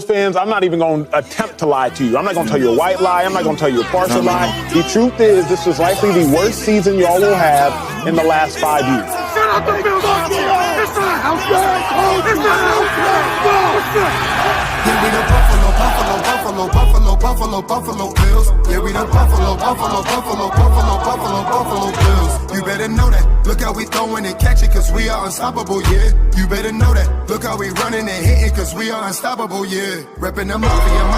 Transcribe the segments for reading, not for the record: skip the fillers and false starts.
fans, I'm not even going to attempt to lie to you. I'm not going to tell you a white lie. I'm not going to tell you a partial lie. The truth is, this is likely the worst season y'all will have in the last 5 years. Shut up the Bills! It's not house game! It's not house game! Yeah, we the Buffalo Bills. Yeah, we the Buffalo Bills. You better know that. Look how we throwing and catching, cause we are unstoppable, yeah. You better know that. Look how we running and hitting, cause we are unstoppable, yeah. Reppin' the mafia, yeah.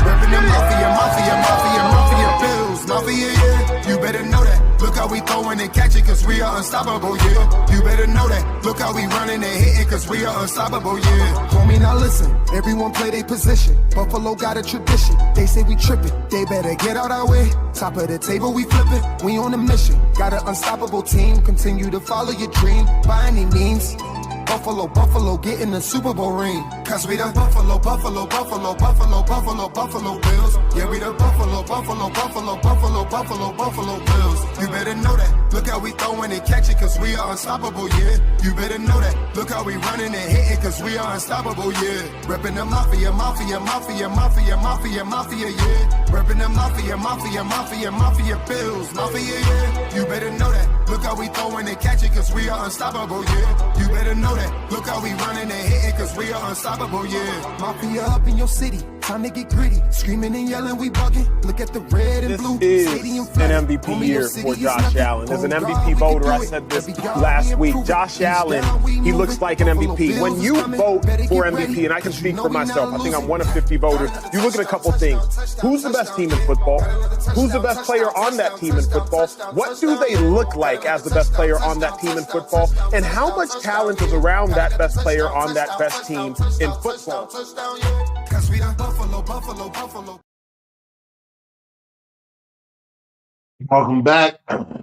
Reppin' the mafia, Bills, mafia, yeah. You better know that. Look how we throwing and catching, cause we are unstoppable, yeah. You better know that. Look how we running and hitting, cause we are unstoppable, yeah. Homie, now listen. Everyone play their position. Buffalo got a tradition. They say we tripping. They better get out our way. Top of the table, we flipping. We on a mission. Got an unstoppable team. Continue to follow your dream by any means. Buffalo, get in the Super Bowl ring. Cause we the Buffalo Bills. Yeah, we the Buffalo Bills. You better know that. Look how we throwing and catching, cause we are unstoppable, yeah. You better know that. Look how we running and hitting, cause we are unstoppable, yeah. Reppin' the mafia, yeah. Reppin' the mafia, Bills, mafia, yeah. You better know that. Look how we throwing and catching, cause we are unstoppable, yeah. You better know that. Look how we running and hitting, cause we are unstoppable, yeah. Mafia up in your city, time to get gritty. Screaming and yelling, we bugging. Look at the red and blue. This is an MVP year for Josh Allen. As an MVP voter, I said this last week. Josh Allen, he looks like an MVP. When you vote for MVP, and I can speak for myself, I think I'm one of 50 voters, you look at a couple things. Who's the best team in football? Who's the best player on that team in football? What do they look like as the best player on that team in football? And how much talent is around that best player on that best team in football?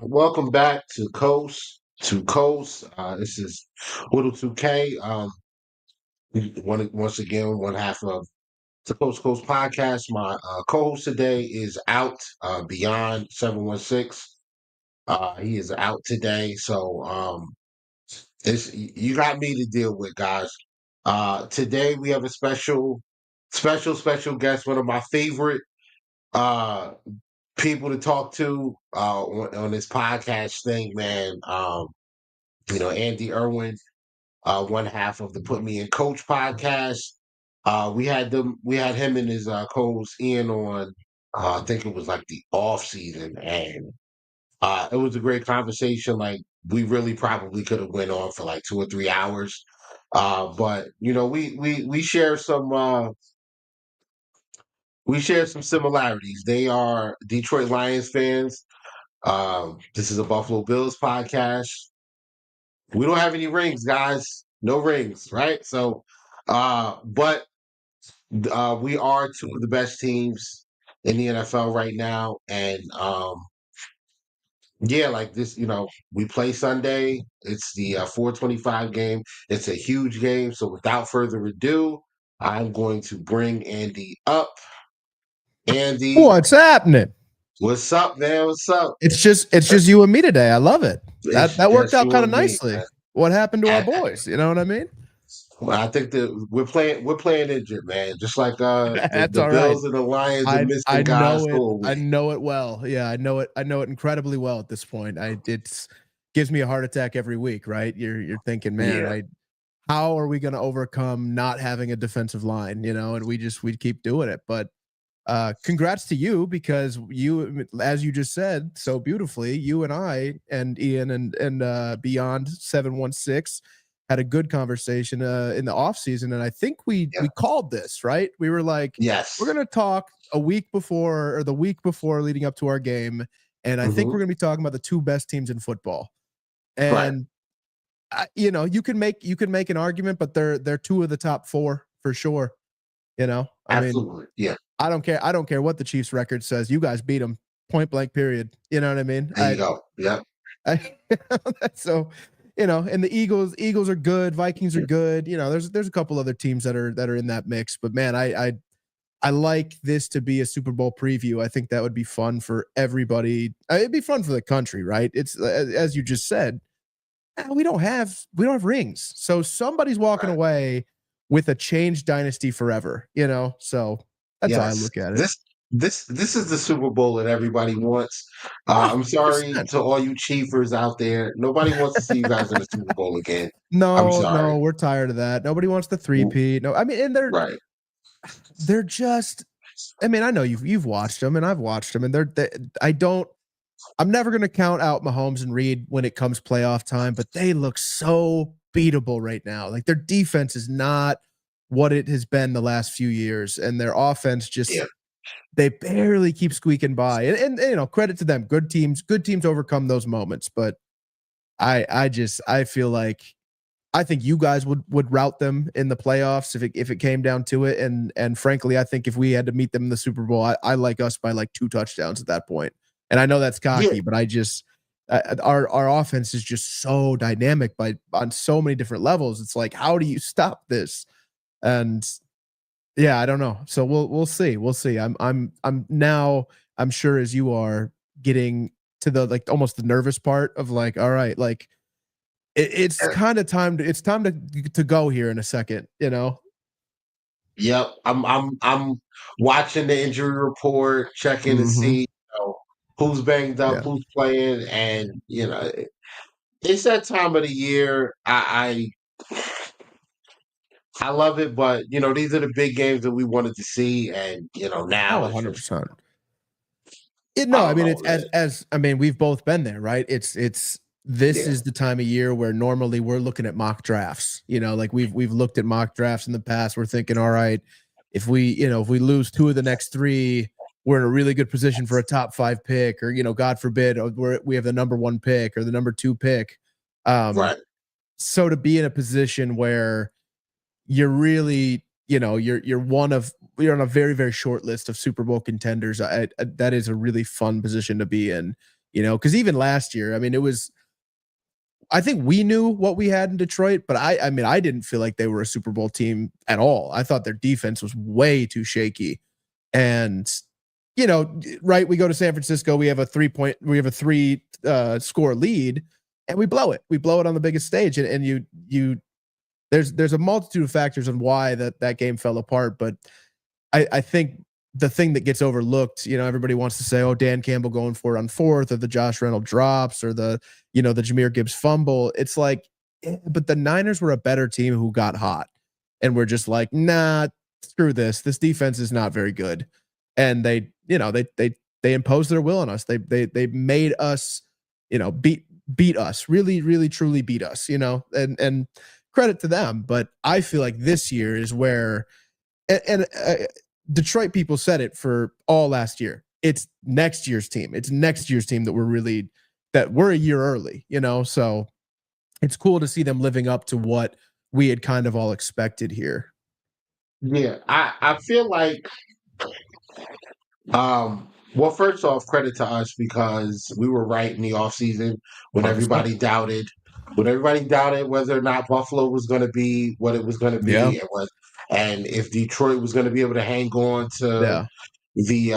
Welcome back to Coast to Coast. This is Whittle 2K. Once again, one half of the Coast to Coast podcast. My co-host today is out. Beyond 716. He is out today, so you got me to deal with, guys. Today we have a special guest. One of my favorite people to talk to on this podcast thing, man. Andy Irwin, one half of the Put Me in Coach podcast. We had him and his co-host Ian on. I think it was like the off season, and it was a great conversation. Like, we really probably could have went on for like 2 or 3 hours. But we share some similarities. They are Detroit Lions fans. This is a Buffalo Bills podcast. We don't have any rings, guys. No rings, right? So, but we are two of the best teams in the NFL right now, and yeah, like this, we play Sunday. It's the 4:25 game. It's a huge game. So without further ado, I'm going to bring Andy up. Andy, what's happening? What's up, man? What's up? It's just you and me today. I love it. That worked out kind of nicely. Man. What happened to our boys? You know what I mean? Well, I think that we're playing injured, man. Just like the Bills and the Lions and missing guys. I know it well. Yeah, I know it incredibly well at this point. It gives me a heart attack every week, right? You're thinking, man, how are we going to overcome not having a defensive line? And we keep doing it. But congrats to you, because you, as you just said so beautifully, you and I and Ian and Beyond 716 had a good conversation in the off season, and I think we called this, right. We were like, yes, we're going to talk a week before, or the week before leading up to our game, and I think we're going to be talking about the two best teams in football. And you can make an argument, but they're two of the top four for sure. Absolutely. I don't care what the Chiefs record says. You guys beat them, point blank, period. You know what I mean? There you go. Yeah. So, and the Eagles are good. Vikings are good. There's a couple other teams that are in that mix. But man, I like this to be a Super Bowl preview. I think that would be fun for everybody. It'd be fun for the country, right? It's as you just said, we don't have rings, so somebody's walking away with a changed dynasty forever, you know? So that's how I look at it. This is the Super Bowl that everybody wants. I'm sorry 100%. to all you Chiefers out there. Nobody wants to see you guys in the Super Bowl again. I'm No, sorry. we're tired of that. Nobody wants the 3-peat. No, I mean, and Right. they're just, I mean, I know you've watched them and I've watched them, and I'm never going to count out Mahomes and Reed when it comes playoff time, but they look so beatable right now. Like their defense is not what it has been the last few years, and their offense just they barely keep squeaking by. And you know, credit to them. Good teams overcome those moments. But I feel like I think you guys would rout them in the playoffs if it came down to it. And frankly, I think if we had to meet them in the Super Bowl, I like us by like 2 touchdowns at that point. And I know that's cocky, but I just our offense is just so dynamic on so many different levels. It's like, how do you stop this? And yeah, I don't know. So we'll see. We'll see. I'm now, I'm sure as you are, getting to the like almost the nervous part of like, all right, like it's kind of time to go here in a second, you know? Yep. I'm watching the injury report, checking to see who's banged up, who's playing, and it's that time of the year. I love it, but these are the big games that we wanted to see, and now it's 100%. I No, I don't mean, know, it's man. as I mean, we've both been there, right? This is the time of year where normally we're looking at mock drafts. Like we've looked at mock drafts in the past. We're thinking, all right, if we lose 2 of the next 3, we're in a really good position for a top 5 pick, or God forbid, we have the number 1 pick or the number 2 pick. Right. So to be in a position where you're really, you're on a very, very short list of Super Bowl contenders. That is a really fun position to be in, because even last year, I mean, I think we knew what we had in Detroit, but I mean, I didn't feel like they were a Super Bowl team at all. I thought their defense was way too shaky. And, right, we go to San Francisco, we have a 3 score lead, and we blow it. We blow it on the biggest stage. And there's a multitude of factors on why that game fell apart. But I think the thing that gets overlooked, everybody wants to say, oh, Dan Campbell going for it on 4th, or the Josh Reynolds drops, or the Jahmyr Gibbs fumble. It's like, but the Niners were a better team who got hot, and we're just like, nah, screw this. This defense is not very good. And they imposed their will on us. They made us, beat us, really, really, truly beat us, and credit to them. But I feel like this year is where, and Detroit people said it for all last year. It's next year's team. It's next year's team that we're a year early, so it's cool to see them living up to what we had kind of all expected here. Yeah, I feel like, well, first off, credit to us because we were right in the offseason when 100%. everybody doubted whether or not Buffalo was going to be what it was going to be, and if Detroit was going to be able to hang on to the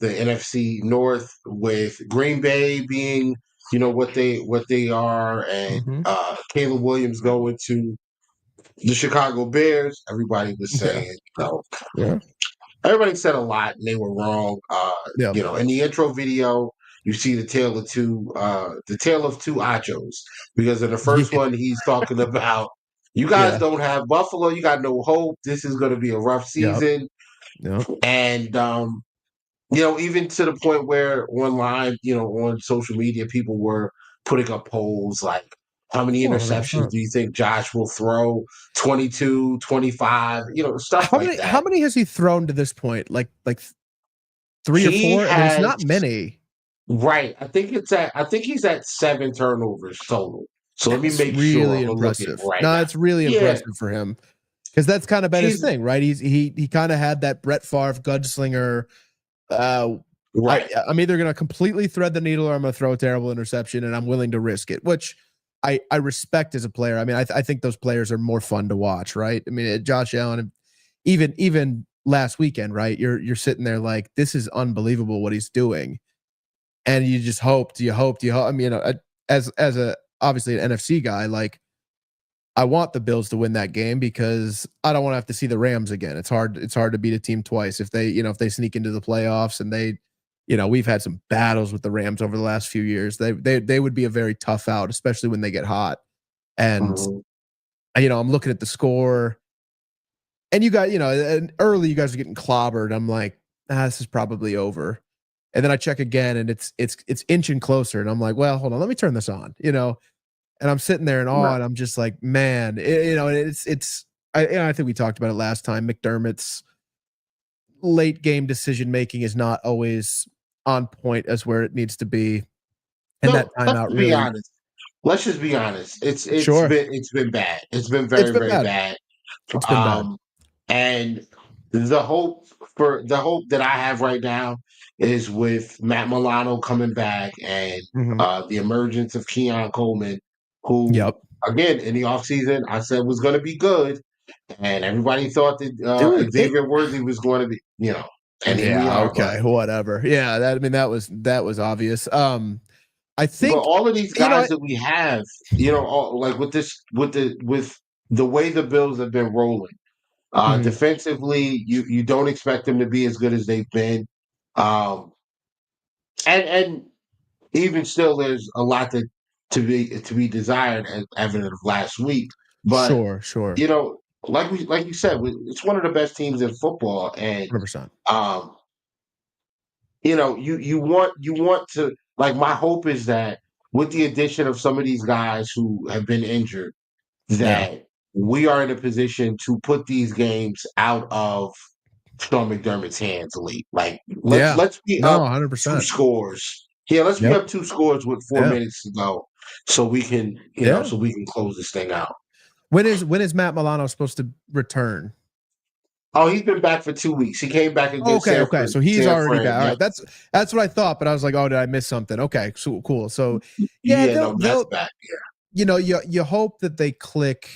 NFC North, with Green Bay being what they are, and Caleb Williams going to the Chicago Bears. Everybody was saying everybody said a lot and they were wrong. In the intro video, you see the tale of two Achos, because in the first one he's talking about, you guys don't have Buffalo, you got no hope. This is going to be a rough season. And even to the point where online, on social media, people were putting up polls like, how many interceptions do you think Josh will throw? 22, 25, stuff like that. How many has he thrown to this point? Like 3 or 4? I mean, it's not many. Right. I think he's at 7 turnovers total. So let me make really sure. Impressive. Right no, now. It's really impressive for him, because that's kind of been his thing, right? He kind of had that Brett Favre gunslinger. Right. I'm either going to completely thread the needle, or I'm going to throw a terrible interception, and I'm willing to risk it, which I respect as a player. I mean, I think those players are more fun to watch, right? I mean, Josh Allen, even last weekend, right? You're sitting there like, this is unbelievable what he's doing, and you just hope. I mean, as a obviously an NFC guy, like, I want the Bills to win that game because I don't want to have to see the Rams again. It's hard to beat a team twice if they sneak into the playoffs and they, we've had some battles with the Rams over the last few years. They would be a very tough out, especially when they get hot. And I'm looking at the score, and you got, and early you guys are getting clobbered. I'm like, this is probably over. And then I check again, and it's inching closer, and I'm like, well, hold on, let me turn this on, And I'm sitting there in awe, and I'm just like, man, I think we talked about it last time. McDermott's late game decision making is not always on point as where it needs to be, and that timeout really. Honest. Let's just be honest. It's been bad. It's been very bad. It's been bad. And the hope that I have right now is with Matt Milano coming back and the emergence of Keon Coleman, who again in the offseason I said was going to be good, and everybody thought that Xavier Worthy was going to be, and whatever. Yeah, that was obvious. I think, but all of these guys that we have, like with the way the Bills have been rolling, defensively, you don't expect them to be as good as they've been, and even still, there's a lot to be desired, as evident of last week. But sure, like you said, it's one of the best teams in football, and 100%. You want to. Like, my hope is that with the addition of some of these guys who have been injured, that we are in a position to put these games out of Sean McDermott's hands late. Like, let's be up 100%. 2 scores. Yeah, let's be up 2 scores with 4 minutes to go, so we can, so we can close this thing out. When is Matt Milano supposed to return? Oh, he's been back for 2 weeks. He came back against Okay. So he's already back. All right, that's what I thought, but I was like, oh, did I miss something? Okay, so cool. So that's back. Yeah. You hope that they click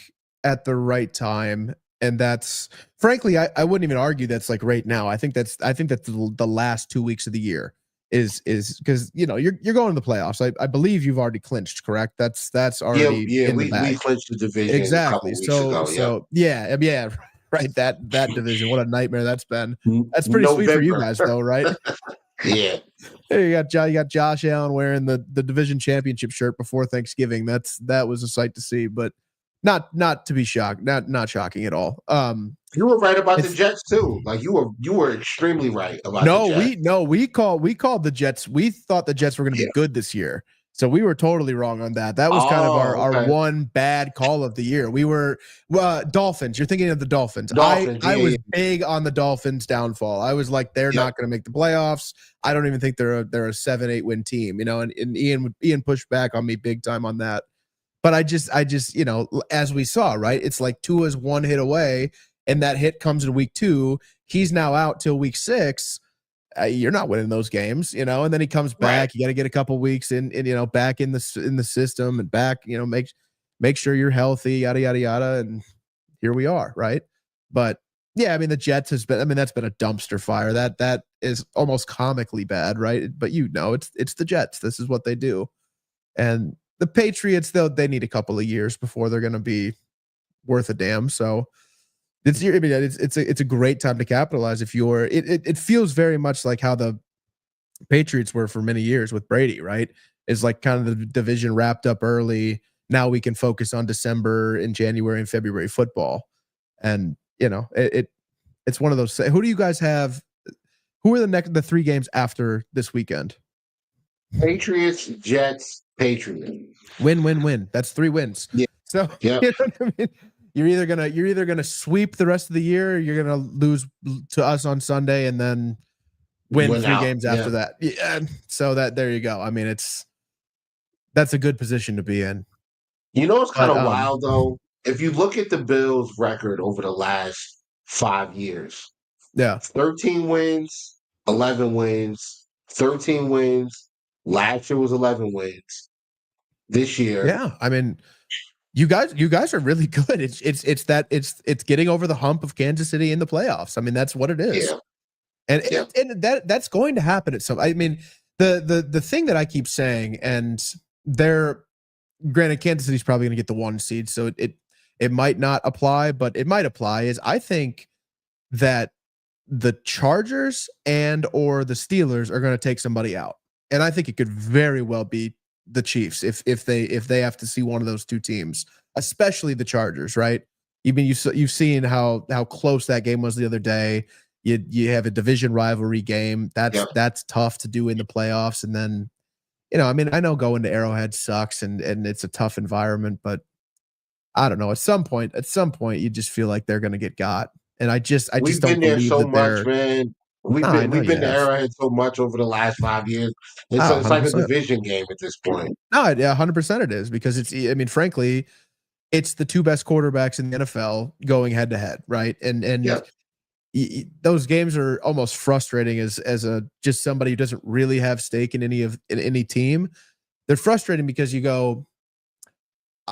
at the right time, and that's frankly, I wouldn't even argue that's like right now. I think that's the last 2 weeks of the year is because you're going to the playoffs. I believe you've already clinched, correct? That's already we clinched the division exactly. So right, that division, what a nightmare that's been. That's pretty sweet for you guys, though, right? Yeah. Hey, you got Josh Allen wearing the division championship shirt before Thanksgiving. That was a sight to see, but not to be shocked, not shocking at all. You were right about the Jets too. Like you were extremely right about the Jets. We called the Jets. We thought the Jets were going to be good this year. So we were totally wrong on that. That was kind of our one bad call of the year. We were Dolphins. You're thinking of the Dolphins. I was big on the Dolphins' downfall. I was like, they're not going to make the playoffs. I don't even think they're a 7-8 win team. And Ian pushed back on me big time on that. But I just as we saw, right? It's like Tua's one hit away, and that hit comes in week 2. He's now out till week 6. You're not winning those games, and then he comes back. Right. You got to get a couple weeks in, back in the system and back, make sure you're healthy, yada, yada, yada. And here we are. Right. But yeah, the Jets that's been a dumpster fire. That is almost comically bad. Right. But it's the Jets. This is what they do. And the Patriots, though, they need a couple of years before they're going to be worth a damn. So it's a great time to capitalize if you're. It feels very much like how the Patriots were for many years with Brady, right? Is like kind of the division wrapped up early. Now we can focus on December and January and February football, and it's one of those. Who do you guys have? Who are the 3 games after this weekend? Patriots, Jets, Patriots. Win. That's 3 wins. Yeah. So you know what I mean? You're either gonna sweep the rest of the year, or you're gonna lose to us on Sunday and then win 3 games after that. Yeah. So there you go. That's a good position to be in. It's kind of wild though. If you look at the Bills' record over the last 5 years, 13 wins, 11 wins, 13 wins. Last year was 11 wins. This year, You guys are really good. It's getting over the hump of Kansas City in the playoffs. That's what it is. Yeah. And that's going to happen at some. The thing that I keep saying, and granted Kansas City's probably going to get the 1 seed, so it it might not apply, but it might apply, is I think that the Chargers and or the Steelers are going to take somebody out. And I think it could very well be the Chiefs if they have to see one of those two teams, especially the Chargers, right? You've seen how close that game was the other day. You have a division rivalry game. That's tough to do in the playoffs. And then, I mean, I know going to Arrowhead sucks and it's a tough environment, but I don't know. At some point, you just feel like they're going to get got. And I just We've don't been there believe so that much, man. We've been to have. Arrowhead so much over the last 5 years. It's like a 100%. division game at this point. No, yeah, 100% it is, because frankly, it's the two best quarterbacks in the NFL going head to head, right? And those games are almost frustrating as just somebody who doesn't really have stake in any team. They're frustrating because you go,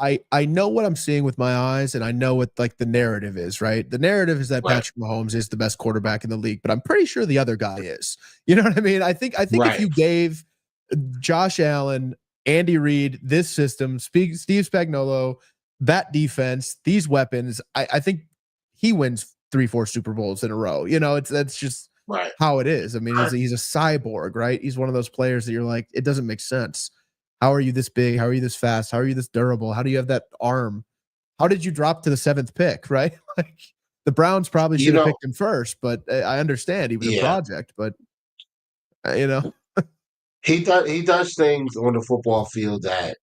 I know what I'm seeing with my eyes, and I know what like the narrative is, right? The narrative is that Patrick Mahomes is the best quarterback in the league, but I'm pretty sure the other guy is. You know what I mean? I think if you gave Josh Allen, Andy Reid, this system, Steve Spagnuolo, that defense, these weapons, I think he wins 3-4 Super Bowls in a row. That's just how it is. I mean, he's a cyborg, right? He's one of those players that you're like, it doesn't make sense. How are you this big? How are you this fast? How are you this durable? How do you have that arm? How did you drop to the 7th pick, right? Like the Browns probably should have picked him first, but I understand he was a project, but he does things on the football field that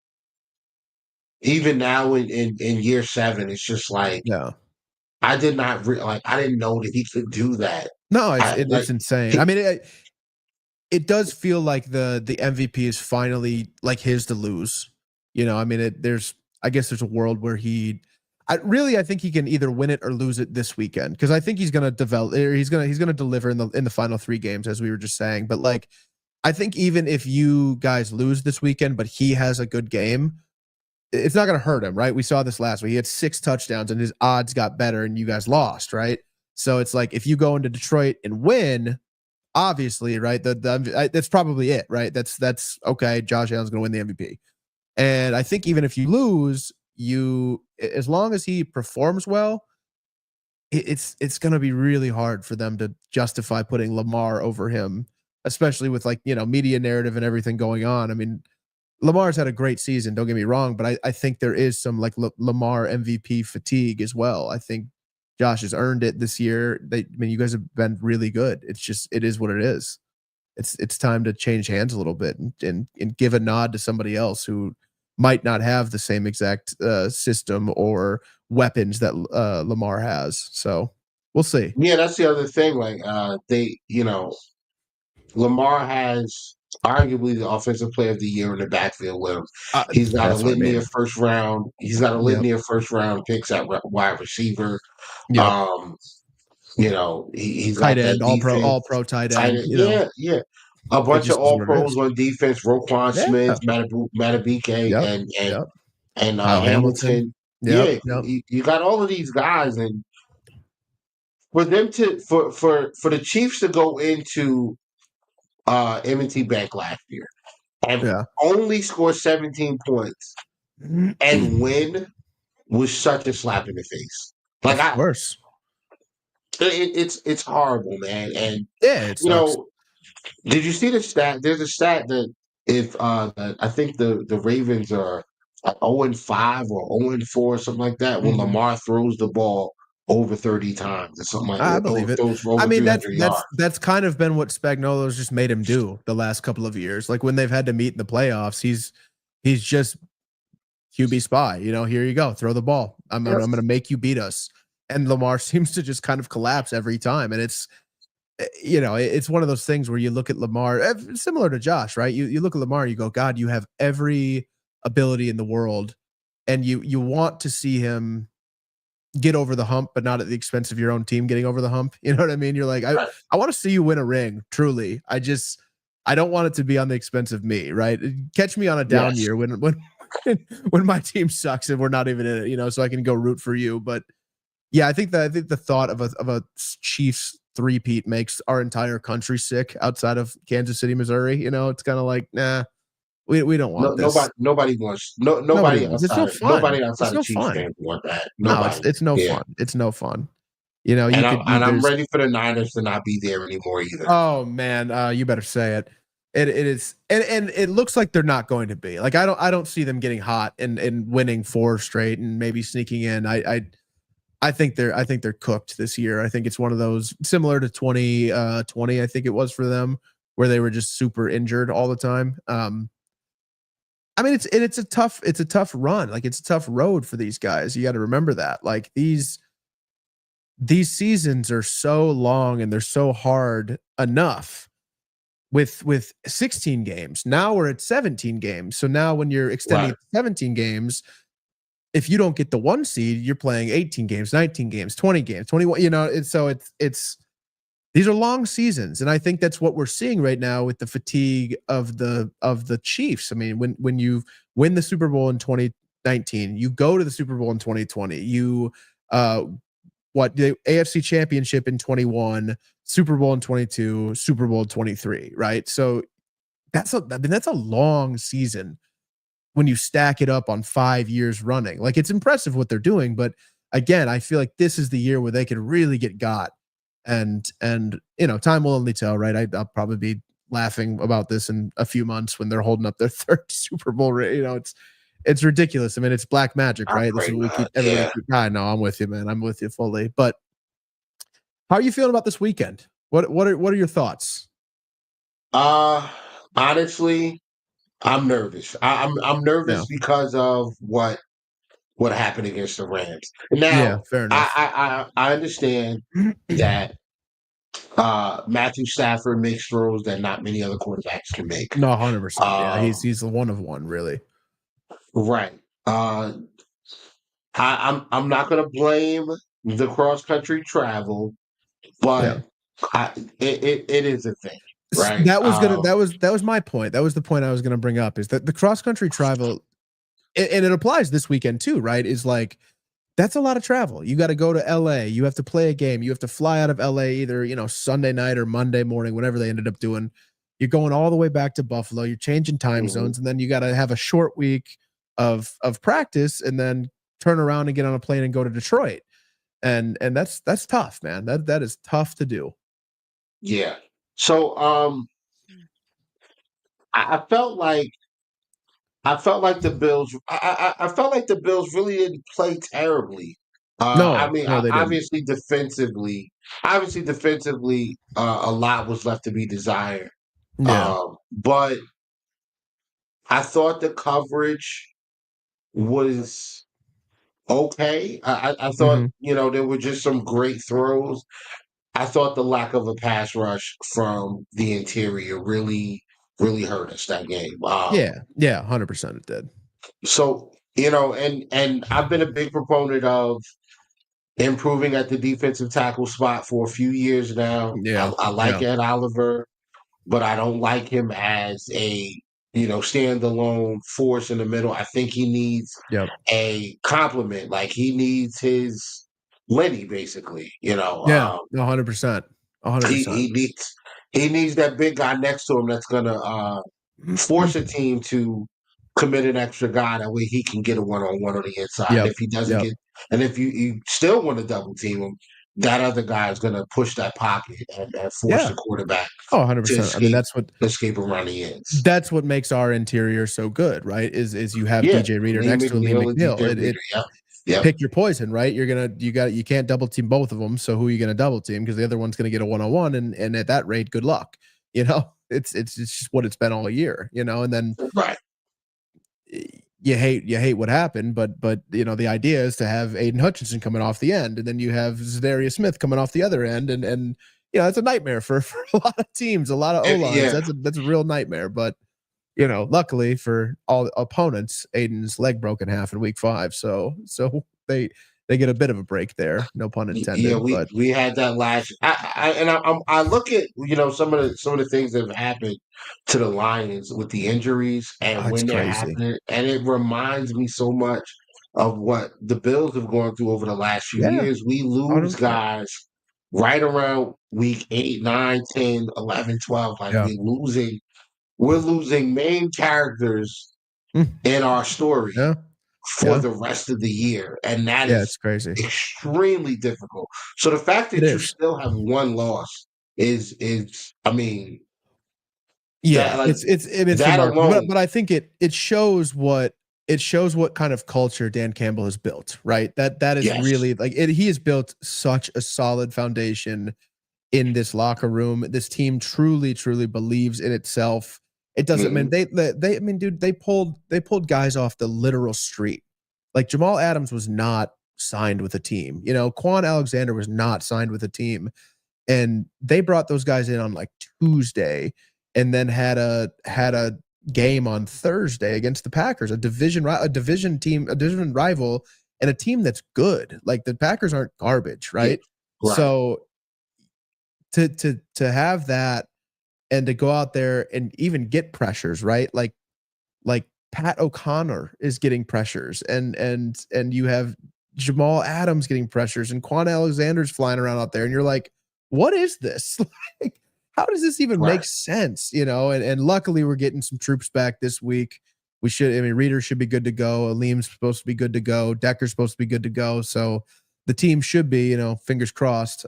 even now in year 7, it's just like, I did not I didn't know that he could do that. No, it's insane. I mean, it does feel like the MVP is finally like his to lose. I mean, I guess there's a world where I think he can either win it or lose it this weekend, because I think he's going to develop, or he's going to deliver in the final 3 games, as we were just saying. But like, I think even if you guys lose this weekend, but he has a good game, it's not going to hurt him, right? We saw this last week. He had 6 touchdowns and his odds got better and you guys lost, right? So it's like, if you go into Detroit and win, obviously, right? That's probably it, right? That's okay. Josh Allen's going to win the MVP. And I think even if you lose, as long as he performs well, it's going to be really hard for them to justify putting Lamar over him, especially with media narrative and everything going on. I mean, Lamar's had a great season, don't get me wrong, but I think there is some Lamar MVP fatigue as well. I think Josh has earned it this year. You guys have been really good. It is what it is. It's time to change hands a little bit and give a nod to somebody else who might not have the same exact system or weapons that Lamar has. So we'll see. Yeah, that's the other thing. Like Lamar has arguably the offensive player of the year in the backfield with him. He's got a litany of first round. He's got a litany of first round picks at wide receiver. Yep. He's tight got end, all pro tight end. Yeah. A bunch of all pros on defense. Roquan Smith, Madubuike, and Hamilton. Yep. You got all of these guys, and for them for the Chiefs to go into M&T Bank last year and only score 17 points and win was such a slap in the face. Like, of course, it's horrible, man. And it's did you see the stat? There's a stat that if I think the Ravens are 0-5 or 0-4 or something like that when Lamar throws the ball over 30 times or something like that. I believe it. I mean, that's kind of been what Spagnuolo's just made him do the last couple of years. Like when they've had to meet in the playoffs, he's just QB spy. Here you go, throw the ball. I'm going to make you beat us. And Lamar seems to just kind of collapse every time. And it's one of those things where you look at Lamar, similar to Josh, right? You look at Lamar, you go, God, you have every ability in the world, and you want to see him get over the hump, but not at the expense of your own team getting over the hump. You know what I mean? You're like, I want to see you win a ring, truly. I don't want it to be on the expense of me, right? Catch me on a down year when my team sucks and we're not even in it, so I can go root for you. But yeah, I think the thought of a Chiefs three-peat makes our entire country sick outside of Kansas City, Missouri. It's kind of like, nah, We don't want this. Nobody wants Nobody nobody wants. It's no fun. nobody It's outside of no Chiefs fun. fans want that. No, Nobody. it's no Yeah. fun. It's no fun. You know, And I'm there's ready for the Niners to not be there anymore either. oh man, you better say it. It is, and it looks like they're not going to be. Like I don't see them getting hot and winning 4 straight and maybe sneaking in. I think they're cooked this year. I think it's one of those similar to 2020. I think it was for them where they were just super injured all the time. I mean, it's a tough run. Like it's a tough road for these guys. You got to remember that. Like these seasons are so long and they're so hard enough with 16 games. Now we're at 17 games. So now when you're extending it to 17 games, if you don't get the 1 seed, you're playing 18 games, 19 games, 20 games, 21, you know, it's these are long seasons. And I think that's what we're seeing right now with the fatigue of the Chiefs. I mean, when you win the Super Bowl in 2019, you go to the Super Bowl in 2020, you the AFC Championship in 21, Super Bowl in 22, Super Bowl in 23, right? So that's a long season when you stack it up on 5 years running. Like it's impressive what they're doing, but again, I feel like this is the year where they could really get got. And you know, time will only tell, right? I'll probably be laughing about this in a few months when they're holding up their 3rd Super Bowl. You know, it's ridiculous. I mean, it's black magic, right? This is what we keep everybody. Yeah. I know, I'm with you, man. I'm with you fully. But how are you feeling about this weekend? What are your thoughts? Honestly, I'm nervous. I'm nervous because of what happened against the Rams. Now, fair enough. I understand that Matthew Stafford makes throws that not many other quarterbacks can make. No, 100%. Yeah, he's the one of one, really. Right. I'm not going to blame the cross country travel, but it is a thing. Right. That was my point. That was the point I was going to bring up, is that the cross country travel, and it applies this weekend too, right? Is like, that's a lot of travel. You got to go to LA. You have to play a game. You have to fly out of LA either, you know, Sunday night or Monday morning, whatever they ended up doing. You're going all the way back to Buffalo. You're changing time zones, and then you got to have a short week of practice, and then turn around and get on a plane and go to Detroit. And that's tough, man. That is tough to do. Yeah. So I felt like the Bills. I felt like the Bills really didn't play terribly. I mean, obviously defensively, a lot was left to be desired. Yeah. But I thought the coverage was okay. I thought, you know, there were just some great throws. I thought the lack of a pass rush from the interior really hurt us that game. 100% it did. So, you know, and I've been a big proponent of improving at the defensive tackle spot for a few years now. Yeah. I like Ed Oliver, but I don't like him as a, you know, standalone force in the middle. I think he needs a complement. Like he needs his Lenny, basically, you know. 100%. 100%. He needs that big guy next to him that's gonna force a team to commit an extra guy. That way he can get a one-on-one on the inside. If he doesn't get, and if you still want to double team him, that other guy is gonna push that pocket and force the quarterback. 100%. I mean, that's what escape around the ends. That's what makes our interior so good, right? Is you have DJ Reader next to Lee McNeil. Pick your poison, right? You can't double team both of them. So who are you going to double team? Because the other one's going to get a one-on-one, and at that rate, good luck. You know, it's just what it's been all year. You know, and then you hate what happened, but you know the idea is to have Aiden Hutchinson coming off the end, and then you have Zadarius Smith coming off the other end, and you know it's a nightmare for a lot of teams, a lot of O-lines. That's a real nightmare, but. You know, luckily for all opponents, Aiden's leg broke in half in week 5, so they get a bit of a break there. No pun intended. Yeah, we had that last. I look at, you know, some of the things that have happened to the Lions with the injuries and when they're happening, and it reminds me so much of what the Bills have gone through over the last few years. We lose guys right around week 8, 9, 10, 11, 12. Like we're losing we're losing main characters in our story Yeah. for the rest of the year, and that Yeah, is it's crazy. extremely difficult. So the fact It that you is. still have one loss is I mean, Yeah, that like it's that remarkable, alone, but I think it shows what kind of culture Dan Campbell has built, right? That is yes, really like it. He has built such a solid foundation in this locker room. This team truly believes in itself. It doesn't I mean mhm, I mean, dude, they pulled guys off the literal street. Like Jamal Adams was not signed with a team. You know, Quan Alexander was not signed with a team. And they brought those guys in on like Tuesday and then had a game on Thursday against the Packers, a division team, a division rival, and a team that's good. Like the Packers aren't garbage, yeah, right? right, So to have that and to go out there and even get pressures, right? Like Pat O'Connor is getting pressures, and you have Jamal Adams getting pressures, and Quan Alexander's flying around out there, and you're like, what is this? Like, how does this even make right. sense? You know, and luckily we're getting some troops back this week. We should, I mean, Reader should be good to go. Aleem's supposed to be good to go. Decker's supposed to be good to go. So the team should be, you know, fingers crossed,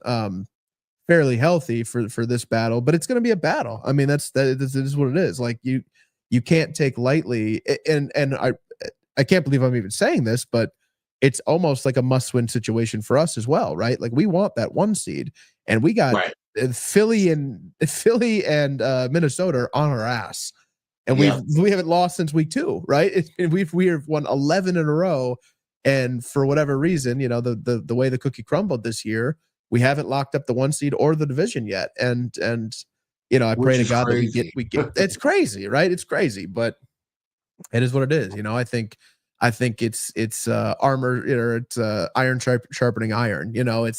fairly healthy for this battle. But it's going to be a battle. I mean, this is what it is. Like you can't take lightly, and I can't believe I'm even saying this, but it's almost like a must-win situation for us as well, right? Like we want that 1 seed, and we got Right. Philly and Minnesota are on our ass, and Yeah. we haven't lost since week 2, right? We have won 11 in a row, and for whatever reason, you know, the way the cookie crumbled this year, we haven't locked up the 1 seed or the division yet, and you know, I pray Which to is God that crazy. we get. It's crazy, right? It's crazy, but it is what it is. You know, I think it's armor, or it's iron sharpening iron. You know,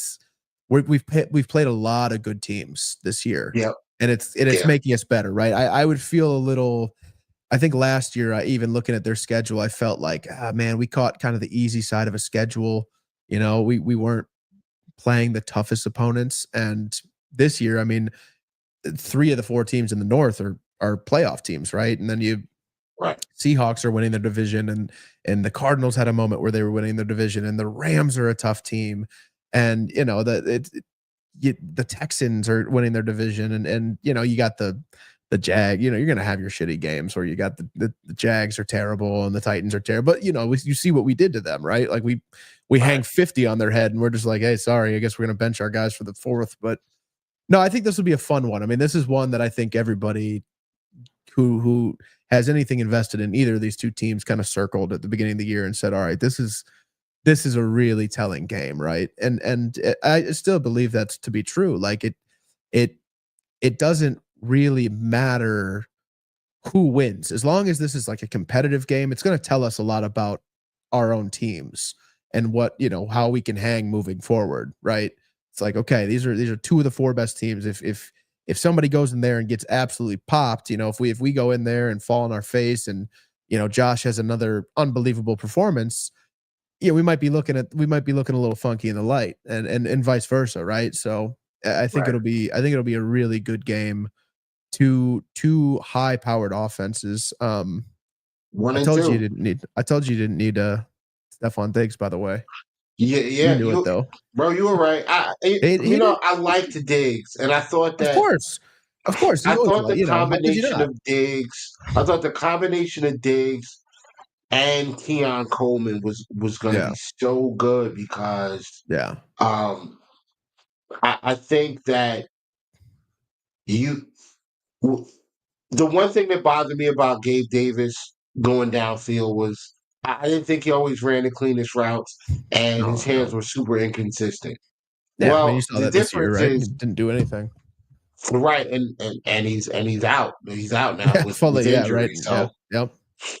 we've played a lot of good teams this year, Yep. and it's Yeah. making us better, right? I would feel a little. I think last year, even looking at their schedule, I felt like, man, we caught kind of the easy side of a schedule. You know, we weren't playing the toughest opponents, and this year, I mean, 3 of the 4 teams in the North are playoff teams, right? And then you Right. Seahawks are winning their division, and the Cardinals had a moment where they were winning their division, and the Rams are a tough team, and you know the Texans are winning their division, and you know you got the Jag. You know you're gonna have your shitty games where you got the Jags are terrible and the Titans are terrible, but you know you see what we did to them, right? Like we hang 50 on their head, and we're just like, hey, sorry, I guess we're gonna bench our guys for the 4th, but no, I think this will be a fun one. I mean, this is one that I think everybody who has anything invested in either of these 2 teams kind of circled at the beginning of the year and said, all right, this is a really telling game, right? And I still believe that's to be true. Like it doesn't really matter who wins as long as this is like a competitive game. It's going to tell us a lot about our own teams and what, you know, how we can hang moving forward, right? It's like, okay, these are 2 of the 4 best teams. If somebody goes in there and gets absolutely popped, you know, if we go in there and fall on our face, and you know Josh has another unbelievable performance, yeah, we might be looking a little funky in the light, and vice versa, right? So I think Right. it'll be a really good game. Two high powered offenses. 1 I and told you 2. you didn't need Stephon Diggs, by the way. Yeah, You yeah, knew it though. bro, you were right. He did. I liked the Diggs, and I thought Of that course. Of course. You always like, you know, how could you not? I thought the combination of Diggs and Keon Coleman was going to Yeah. be so good because Yeah. I think that you the one thing that bothered me about Gabe Davis going downfield was I didn't think he always ran the cleanest routes, and his hands No. were super inconsistent. Yeah, I mean, you Well, saw the that this year, difference right? He is didn't do anything. right, and he's out. He's out now Yeah, with fully. Yeah, right. injury. Yeah. So,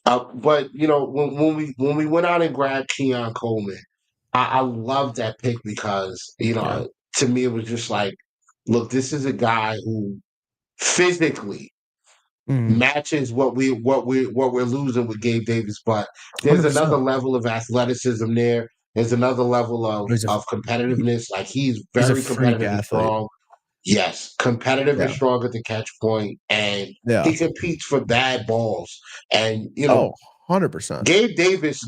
Yep. but you know, when we went out and grabbed Keon Coleman, I love that pick because you Yeah. know, to me it was just like, look, this is a guy who physically Mhm. matches what we're losing with Gabe Davis, but there's another 100%. level of athleticism there. There's another level He's a of he, competitiveness. Like he's he's a very freak competitive and athlete. strong. Yes, competitive and Yeah. strong at the catch point, and Yeah. he competes for bad balls. And Oh, 100%. Gabe Davis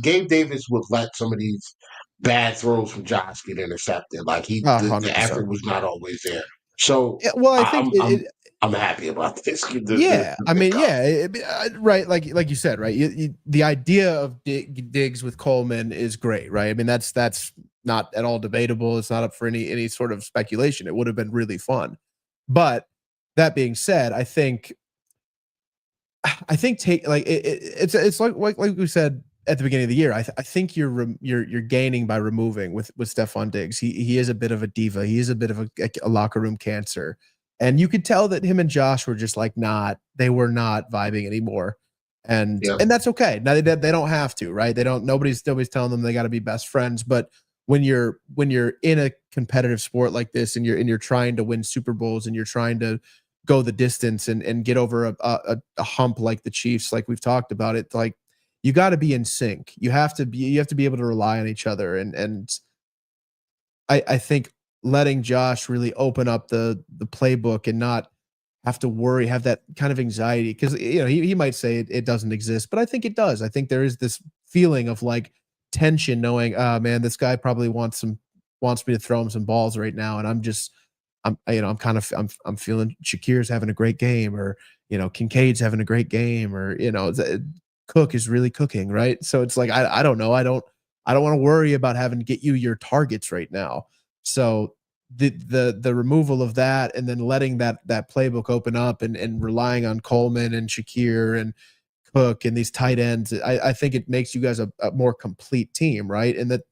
would let some of these bad throws from Josh get intercepted. Like the 100%. effort was not always there. So Yeah, well, I I, think I'm I'm I'm happy about this. yeah, I The mean, cup. yeah, right. Like you said, right. The idea of Diggs with Coleman is great, right? I mean, that's not at all debatable. It's not up for any sort of speculation. It would have been really fun. But that being said, I think take like it's like we said at the beginning of the year. I think you're gaining by removing with Stephon Diggs. He is a bit of a diva. He is a bit of a locker room cancer, and you could tell that him and Josh were just like they were not vibing anymore, and Yeah. and that's okay. Now they don't have to, right? They don't. Nobody's telling them they got to be best friends, but when you're in a competitive sport like this and you're trying to win Super Bowls and you're trying to go the distance and get over a hump like the Chiefs, like we've talked about it, like you got to be in sync. You have to be able to rely on each other. And I think letting Josh really open up the playbook and not have to worry, have that kind of anxiety, because he might say it doesn't exist, but I think it does. I think there is this feeling of like tension, knowing, man, this guy probably wants me to throw him some balls right now, and I'm feeling Shakir's having a great game, or Kincaid's having a great game, or Cook is really cooking, right? So it's like I don't know, I don't want to worry about having to get you your targets right now. So the removal of that, and then letting that playbook open up, and relying on Coleman and Shakir and Cook and these tight ends, I think it makes you guys a more complete team, right? And that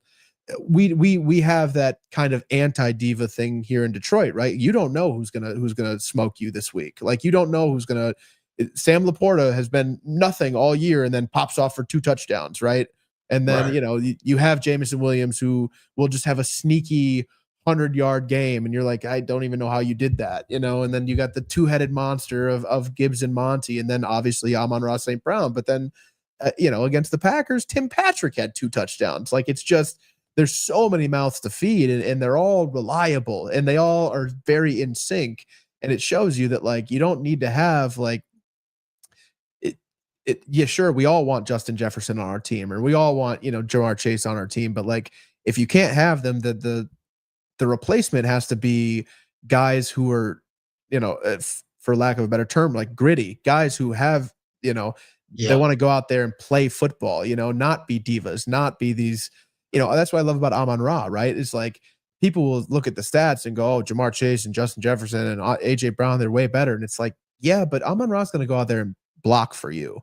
we have that kind of anti-diva thing here in Detroit, right? You don't know who's gonna smoke you this week. Like, you don't know who's gonna. Sam Laporta has been nothing all year and then pops off for 2 touchdowns, right? And then Right. you have Jameson Williams, who will just have a sneaky 100-yard game, and you're like, I don't even know how you did that, And then you got the two-headed monster of Gibbs and Monty, and then obviously Amon-Ra St. Brown. But then, against the Packers, Tim Patrick had 2 touchdowns. Like, it's just, there's so many mouths to feed, and they're all reliable, and they all are very in sync. And it shows you that, like, you don't need to have like yeah, sure, we all want Justin Jefferson on our team, or we all want Ja'Marr Chase on our team, but like, if you can't have them, the replacement has to be guys who are, for lack of a better term, like gritty guys who have, they Yeah. want to go out there and play football, not be divas, not be these, that's what I love about Amon-Ra, right? It's like, people will look at the stats and go, oh, Ja'Marr Chase and Justin Jefferson and AJ Brown, they're way better. And it's like, yeah, but Amon-Ra's going to go out there and block for you.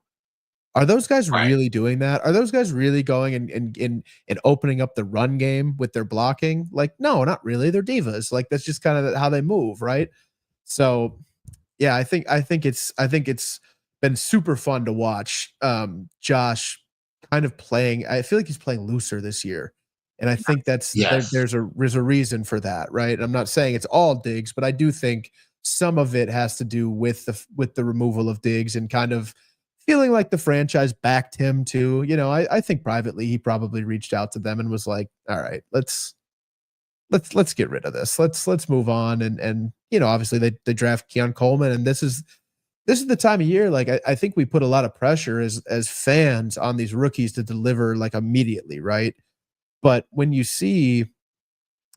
Are those guys Right. really doing that? Are those guys really going and opening up the run game with their blocking? Like, no, not really. They're divas. Like, that's just kind of how they move, right? So, yeah, I think it's been super fun to watch Josh kind of playing. I feel like he's playing looser this year, and I think Yes. there's a reason for that, right? I'm not saying it's all Diggs, but I do think some of it has to do with the removal of Diggs, and kind of feeling like the franchise backed him too. I think privately he probably reached out to them and was like, all right, let's get rid of this. Let's move on. And obviously they draft Keon Coleman, and this is the time of year. Like, I think we put a lot of pressure as fans on these rookies to deliver like immediately, right? But when you see,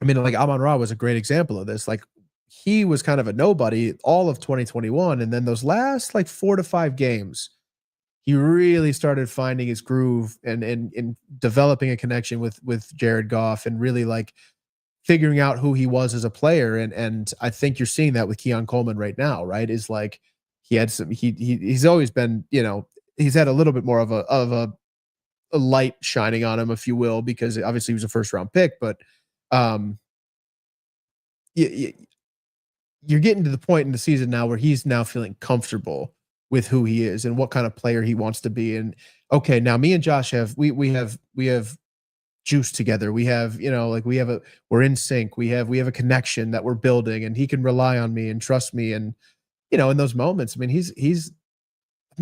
I mean, like Amon-Ra was a great example of this. Like, he was kind of a nobody all of 2021, and then those last like 4 to 5 games, he really started finding his groove and developing a connection with Jared Goff, and really like figuring out who he was as a player. And I think you're seeing that with Keon Coleman right now, right? Is like, he's always been, he's had a little bit more of a light shining on him, if you will, because obviously he was a first round pick, but you're getting to the point in the season now where he's now feeling comfortable with who he is and what kind of player he wants to be. And okay, now me and Josh we have juice together. We have, we're in sync. We have a connection that we're building, and he can rely on me and trust me. And, in those moments, I mean,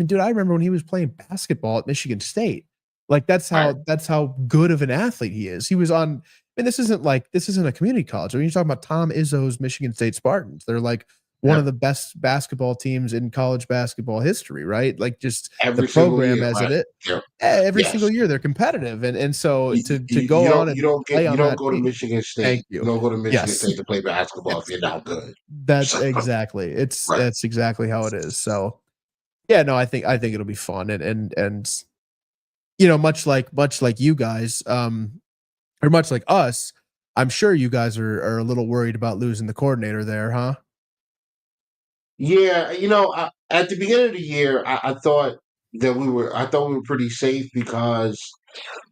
dude, I remember when he was playing basketball at Michigan State. Like, that's how good of an athlete he is. He was on mean, this isn't a community college. I mean, you're talking about Tom Izzo's Michigan State Spartans. They're like one of the best basketball teams in college basketball history, right? Like just Every the single program year, as right? it Yep. every Yes. single year they're competitive, and so to You go don't on and you don't play get on you don't that go to team. Michigan State. Thank You you. don't go to Michigan Yes. State to play basketball if you're not good. That's So, exactly. right. That's exactly how it is. So yeah, no, I think it'll be fun and you know, much like you guys, or much like us, I'm sure you guys are a little worried about losing the coordinator there, huh? Yeah, at the beginning of the year, I thought we were pretty safe because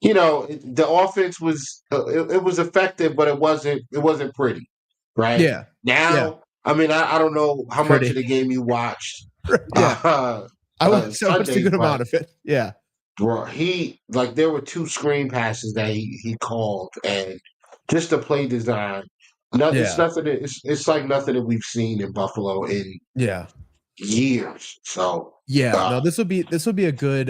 the offense was it was effective, but it wasn't pretty, right? Yeah. Yeah. Now, I mean, I don't know how much of Pretty. the game you watched Yeah. I watched a Sunday, good but amount of it. Yeah. bro, there were two screen passes that he called, and just the play design. It's Yeah. nothing. It's like nothing that we've seen in Buffalo in Yeah. years. So, Yeah. uh, No, this will be a good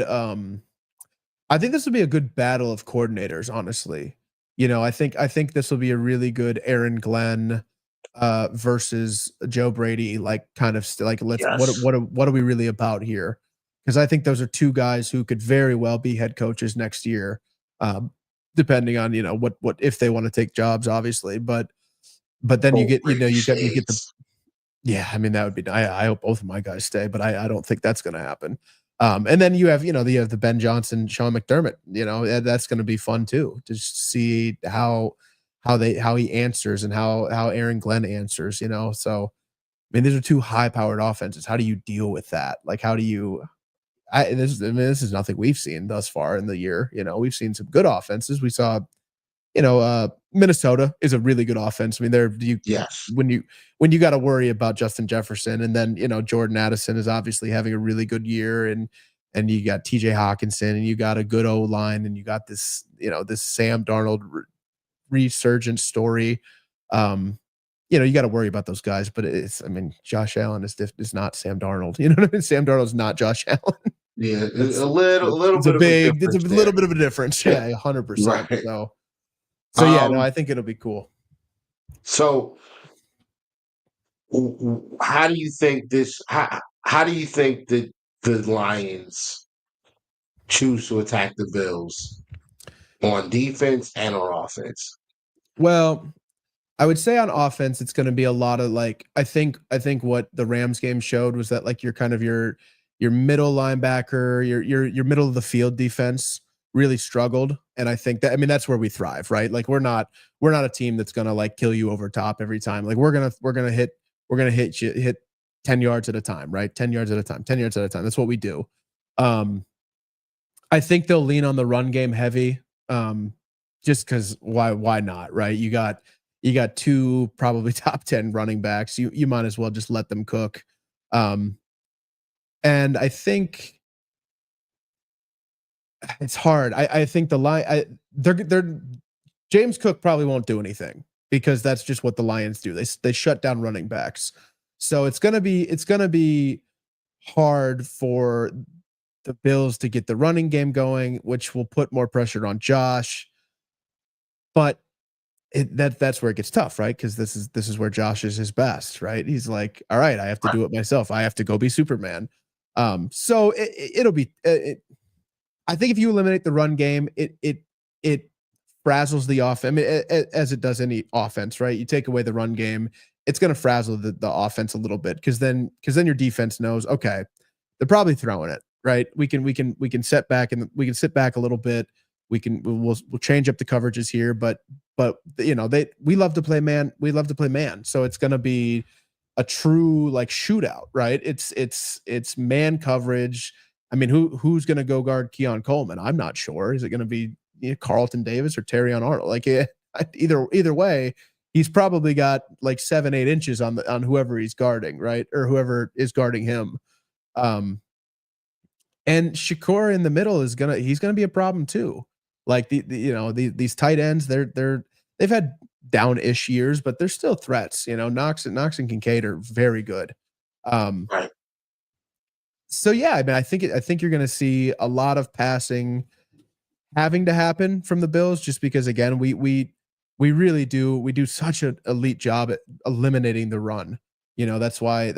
I think this will be a good battle of coordinators, honestly. You know, I think this will be a really good Aaron Glenn versus Joe Brady, like kind of like yes. what are we really about here? Because I think those are two guys who could very well be head coaches next year, um, depending on what if they want to take jobs, obviously. But then you Oh, get Brady you get the shades. yeah. I mean that would be I hope both of my guys stay, but I don't think that's going to happen. And then you have the Ben Johnson, Sean McDermott. That's going to be fun too to just see how he answers and how Aaron Glenn answers. So I mean these are two high powered offenses. How do you deal with that? Like how do you? This is nothing we've seen thus far in the year. We've seen some good offenses. We saw Minnesota is a really good offense. I mean, Yes. when you got to worry about Justin Jefferson, and then Jordan Addison is obviously having a really good year, and you got T.J. Hawkinson, and you got a good O line, and you got this Sam Darnold resurgence story. You got to worry about those guys, but Josh Allen is not Sam Darnold. You know what I mean? Sam Darnold's not Josh Allen. Yeah, It's a little it's a bit of a big, it's a difference little there. bit of a difference. Yeah, 100%. Right. So yeah, no, Um, I think it'll be cool. so how do you think how do you think that the Lions choose to attack the Bills on defense and on offense? Well, I would say on offense, it's going to be a lot of like I think what the Rams game showed was that like you're kind of your middle linebacker, your middle of the field defense really struggled, and I think that's where we thrive, right? Like we're not a team that's going to like kill you over top every time. Like we're going to hit 10 yards at a time, right? 10 yards at a time, 10 yards at a time. That's what we do. I think they'll lean on the run game heavy. Just because why not, right? You got two probably top 10 running backs. You might as well just let them cook. And I think it's hard. I think the line they're James Cook probably won't do anything because that's just what the Lions do. They shut down running backs. So it's gonna be hard for the Bills to get the running game going, which will put more pressure on Josh. But that's where it gets tough, right? Because this is where Josh is his best, right? He's like, all right, I have to do it myself. I have to go be Superman. So it'll be. I think if you eliminate the run game, it frazzles the offense. I mean, as it does any offense, right? You take away the run game, it's going to frazzle the offense a little bit because then your defense knows, okay, they're probably throwing it, right? We can set back and we can sit back a little bit. We'll change up the coverages here, but we love to play man. We love to play man. So it's going to be a true like shootout, right? It's man coverage. I mean, who's going to go guard Keon Coleman? I'm not sure. Is it going to be Carlton Davis or Terrion Arnold? Like either way, he's probably got like 7-8 inches on whoever he's guarding, right? Or whoever is guarding him. And Shakur in the middle he's gonna be a problem too. Like these tight ends, they've had down-ish years, but they're still threats. Knox and Kincaid are very good. Right. So yeah, I mean, I think you're going to see a lot of passing having to happen from the Bills, just because again we we really do. We do such an elite job at eliminating the run. You know, that's why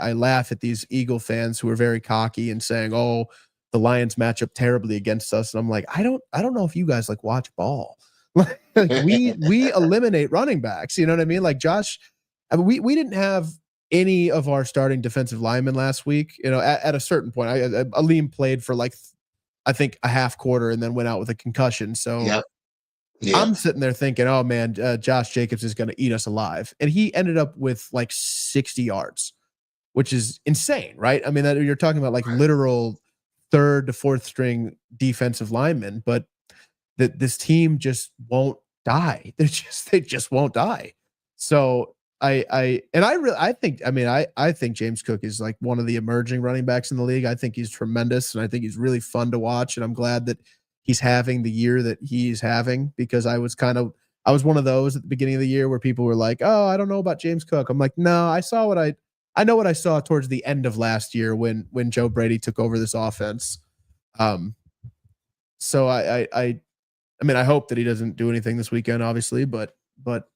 I laugh at these Eagle fans who are very cocky and saying, "Oh, the Lions match up terribly against us." And I'm like, I don't know if you guys like watch ball. Like we eliminate running backs. You know what I mean? Like Josh, I mean, we didn't have any of our starting defensive linemen last week. You know, at a certain point, Aleem played for like I think a half quarter and then went out with a concussion. So Yep. Yeah. I'm sitting there thinking, oh man, Josh Jacobs is going to eat us alive. And he ended up with like 60 yards, which is insane, right? I mean, that you're talking about like literal third to fourth string defensive linemen, but this team just won't die. They just won't die. So I think James Cook is like one of the emerging running backs in the league. I think he's tremendous, and I think he's really fun to watch. And I'm glad that he's having the year that he's having, because I was one of those at the beginning of the year where people were like, "Oh, I don't know about James Cook." I'm like, "No, I know what I saw towards the end of last year when Joe Brady took over this offense." So I mean, I hope that he doesn't do anything this weekend, obviously, but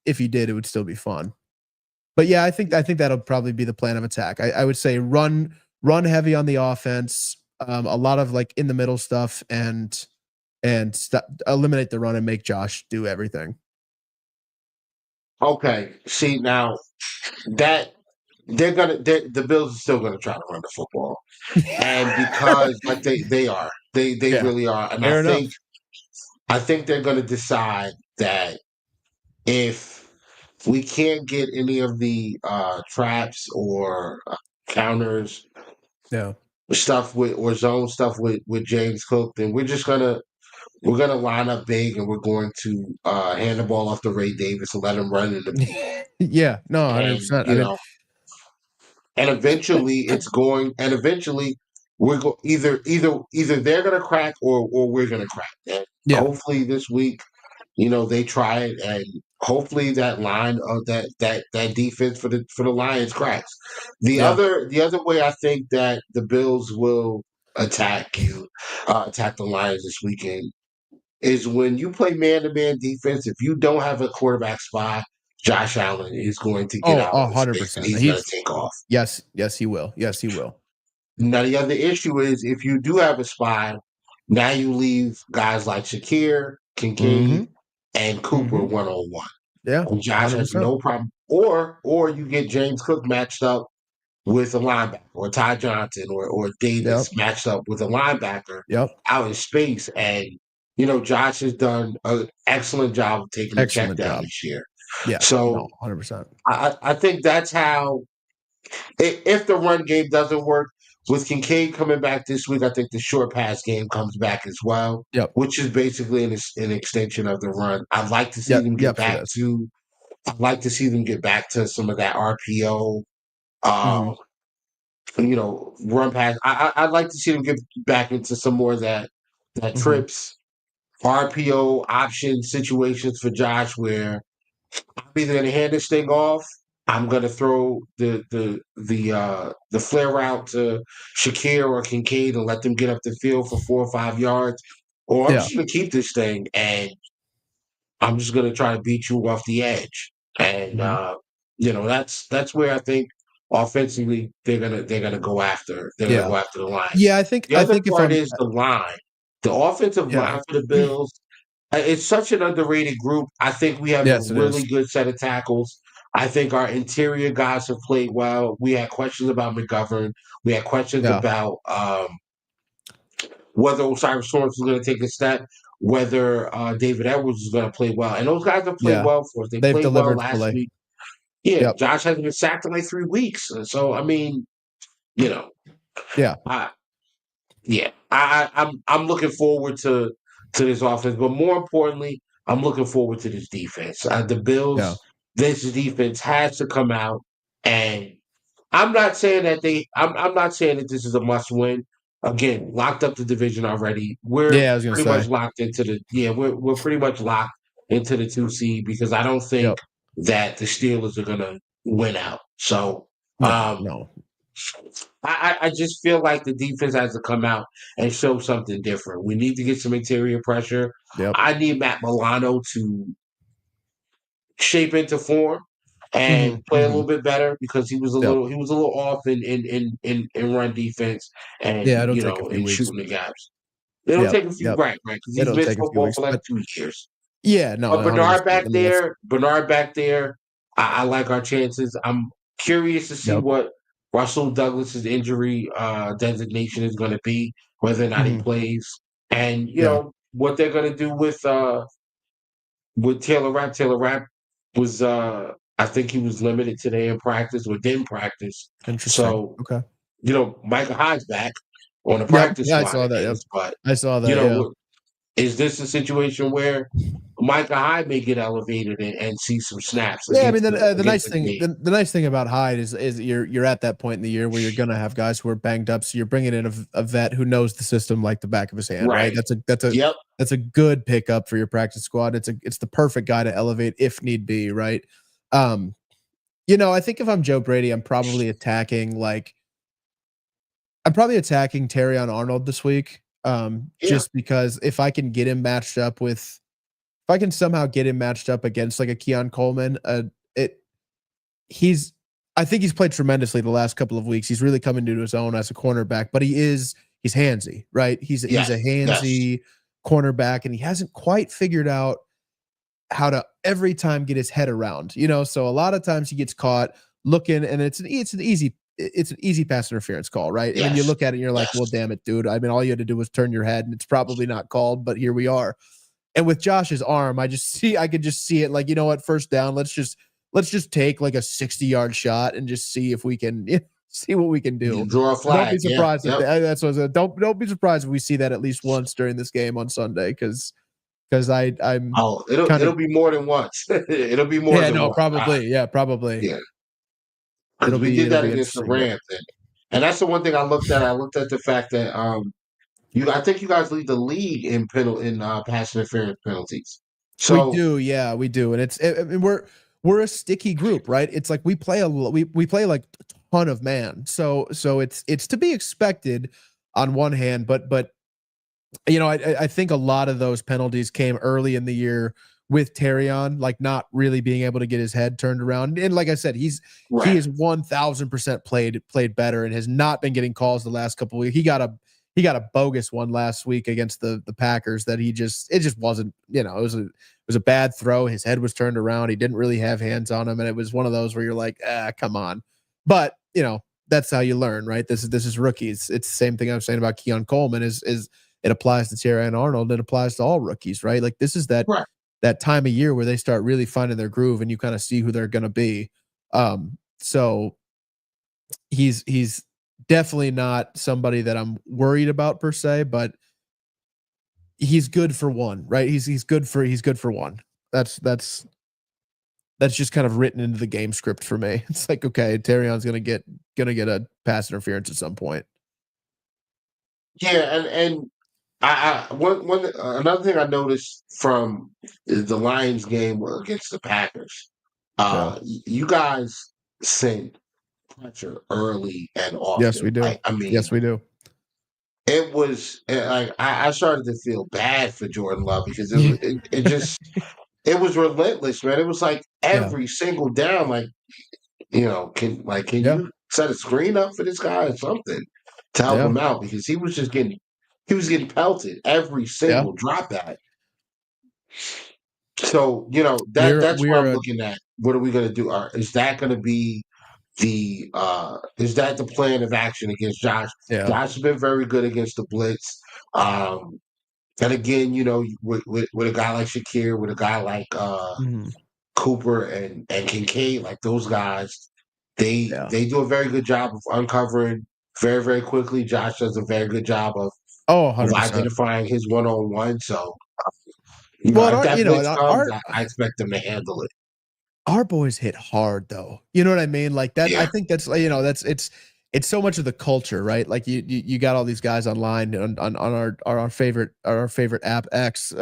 if he did, it would still be fun. But yeah, I think that'll probably be the plan of attack. I would say run heavy on the offense, a lot of like in the middle stuff, and eliminate the run and make Josh do everything. Okay. See, now that the Bills are still gonna try to run the football, and because like they Yeah. really are, and Fair enough. I think they're gonna decide that if we can't get any of the traps or counters Yeah. stuff or zone stuff with James Cook, then we're gonna line up big, and we're going to hand the ball off to Ray Davis and let him run in the Yeah. No, and 100%. you know, and eventually we're either they're gonna crack or we're gonna crack. And Yeah. hopefully this week, they try it, and hopefully that line of that defense for the Lions cracks. The other way I think that the Bills will attack the Lions this weekend is when you play man-to-man defense. If you don't have a quarterback spy, Josh Allen is going to get out of space, and 100%. he's going to take off. Yes, he will. Yes, he will. Now, the other issue is if you do have a spy, now you leave guys like Shakir, Kincaid, and Cooper one-on-one. Yeah. And Josh 100%. Has no problem. Or you get James Cook matched up with a linebacker, or Ty Johnson or Davis matched up with a linebacker out in space. And, Josh has done an excellent job of taking the check down this year. Yeah. So 100%. I think that's how, if the run game doesn't work, with Kincaid coming back this week, I think the short pass game comes back as well, which is basically an extension of the run. I'd like to see them get back to. I'd like to see them get back to some of that RPO, run pass. I'd like to see them get back into some more of that trips, RPO option situations for Josh, where I'm either going to hand this thing off, I'm going to throw the flare route to Shakir or Kincaid and let them get up the field for 4 or 5 yards, or I'm just going to keep this thing and I'm just going to try to beat you off the edge. And that's where I think offensively they're gonna go after the line. Yeah, I think the other part is the line, the offensive line for the Bills. It's such an underrated group. I think we have a really good set of tackles. I think our interior guys have played well. We had questions about McGovern. We had questions about whether O'Cyrus Torrence was going to take a step, whether David Edwards was going to play well. And those guys have played well for us. They've played well last week. Yeah, Josh hasn't been sacked in like 3 weeks. So, I mean, I'm looking forward to this offense. But more importantly, I'm looking forward to this defense. The Bills, this defense has to come out. And I'm not saying that I'm not saying that this is a must win. Again, locked up the division already. We're pretty much locked into we're pretty much locked into the 2 seed, because I don't think that the Steelers are gonna win out. So no. I just feel like the defense has to come out and show something different. We need to get some interior pressure. I need Matt Milano to shape into form and play a little bit better because he was a little off in run defense Yeah, and it'll take a few in weeks. shooting the gaps. It'll Yep, take a few yep. right because he's It'll missed take a few football weeks, for like but 2 years. yeah, no, But 100%. Bernard back there, I like our chances. I'm curious to see Yep. what Russell Douglas's injury designation is going to be, whether or not he plays, and Yeah, what they're going to do with Taylor Rapp. Taylor Rapp was, I think he was limited today in practice or didn't practice. interesting. So Okay. Micah Hyde's back on the Yep. practice Yeah, I squad saw that. Yep. again, but I saw you that. Yeah. know, is this a situation where Micah Hyde may get elevated and see some snaps Yeah, I mean against the nice the thing team? the nice thing about Hyde is you're at that point in the year where you're gonna have guys who are banged up, so you're bringing in a vet who knows the system like the back of his hand, right? Right. Yep. That's a good pickup for your practice squad. It's the perfect guy to elevate if need be, right? I think if I'm Joe Brady, I'm probably attacking Terrion Arnold this week. Yeah. Just because if I can get him matched up with if I can somehow get him matched up against like a Keon Coleman, I think he's played tremendously the last couple of weeks. He's really coming into his own as a cornerback, but he's handsy, right? He's a handsy cornerback, and he hasn't quite figured out how to every time get his head around, so a lot of times he gets caught looking, and it's an easy pass interference call, right? And then you look at it and you're like, well, damn it, dude. I mean, all you had to do was turn your head, and it's probably not called, but here we are. And with Josh's arm, I could just see it like, you know what, first down, let's just take like a 60-yard shot and just see if we can see what we can do. You draw a flag. Don't be surprised that's what I said. Don't be surprised if we see that at least once during this game on Sunday, because I'm it'll be more than once. It'll be more than once. Probably. Yeah, probably. Yeah. Because we did that against the Rams. And that's the one thing I looked at. I looked at the fact that I think you guys lead the league in pass interference penalties. So we do, yeah, we do, and we're a sticky group, right? It's like we play like a ton of man, so it's to be expected on one hand, but I think a lot of those penalties came early in the year with Terrion, like not really being able to get his head turned around, and like I said, he is 1000% played better and has not been getting calls the last couple of weeks. He got a bogus one last week against the Packers that it just wasn't, it was a bad throw. His head was turned around. He didn't really have hands on him. And it was one of those where you're like, come on. But, that's how you learn, right? This is rookies. It's the same thing I'm saying about Keon Coleman is it applies to Terrion Arnold. It applies to all rookies, right? Like this is that time of year where they start really finding their groove and you kind of see who they're going to be. So he's definitely not somebody that I'm worried about per se, but he's good for one, right? He's good for one. That's just kind of written into the game script for me. It's like, okay, Terrion's gonna get a pass interference at some point. yeah, and another thing I noticed from the Lions game against the Packers, you guys sent pressure early and often. Yes, we do. I mean, yes, we do. It was like I started to feel bad for Jordan Love because it was relentless, man. It was like every single down, like can you set a screen up for this guy or something to help him out because he was getting pelted every single drop back. So that's what I'm looking at. What are we going to do? Is that going to be is that the plan of action against Josh? Yeah. Josh has been very good against the blitz. And again, with a guy like Shakir, with a guy like Cooper and Kincaid, like those guys, they do a very good job of uncovering very, very quickly. Josh does a very good job of 100%. identifying his one-on-one. So, if that blitz comes, I expect them to handle it. Our boys hit hard though. You know what I mean? Like that. I think that's it's so much of the culture, right? Like you got all these guys online on our favorite app X,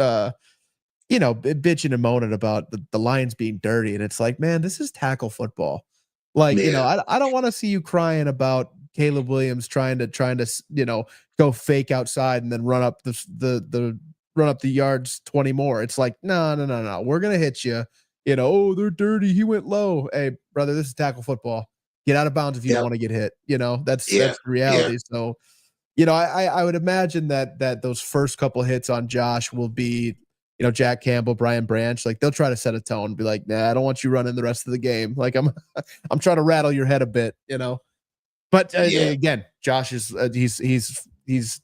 bitching and moaning about the Lions being dirty, and it's like, man, this is tackle football. Like I don't want to see you crying about Caleb Williams trying to go fake outside and then run up the yards 20 more. It's like no, we're gonna hit you. Oh, they're dirty. He went low. Hey, brother, this is tackle football. Get out of bounds if you don't want to get hit. That's the reality. So, I would imagine that those first couple hits on Josh will be, Jack Campbell, Brian Branch, like they'll try to set a tone and be like, nah, I don't want you running the rest of the game. Like I'm trying to rattle your head a bit, But again, Josh is he's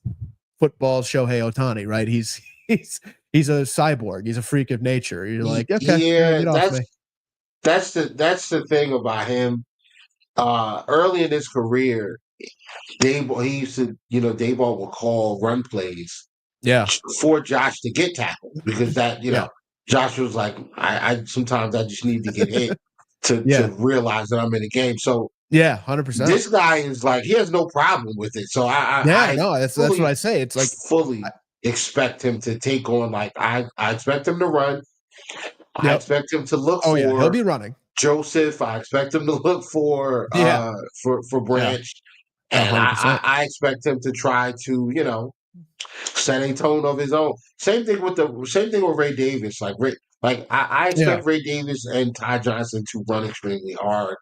football Shohei Ohtani, right? He's a cyborg. He's a freak of nature. You're like, okay, that's the thing about him. Early in his career, Daboll, he used to, Daboll would call run plays, for Josh to get tackled because that, Josh was like, I sometimes I just need to get hit to realize that I'm in the game. So 100%. This guy is like, he has no problem with it. So that's what I say. It's like fully expect him to take on, like I expect him to run. I expect him to look for he'll be running. Joseph. I expect him to look for Branch. And I expect him to try to, set a tone of his own. Same thing with Ray Davis. I expect Ray Davis and Ty Johnson to run extremely hard.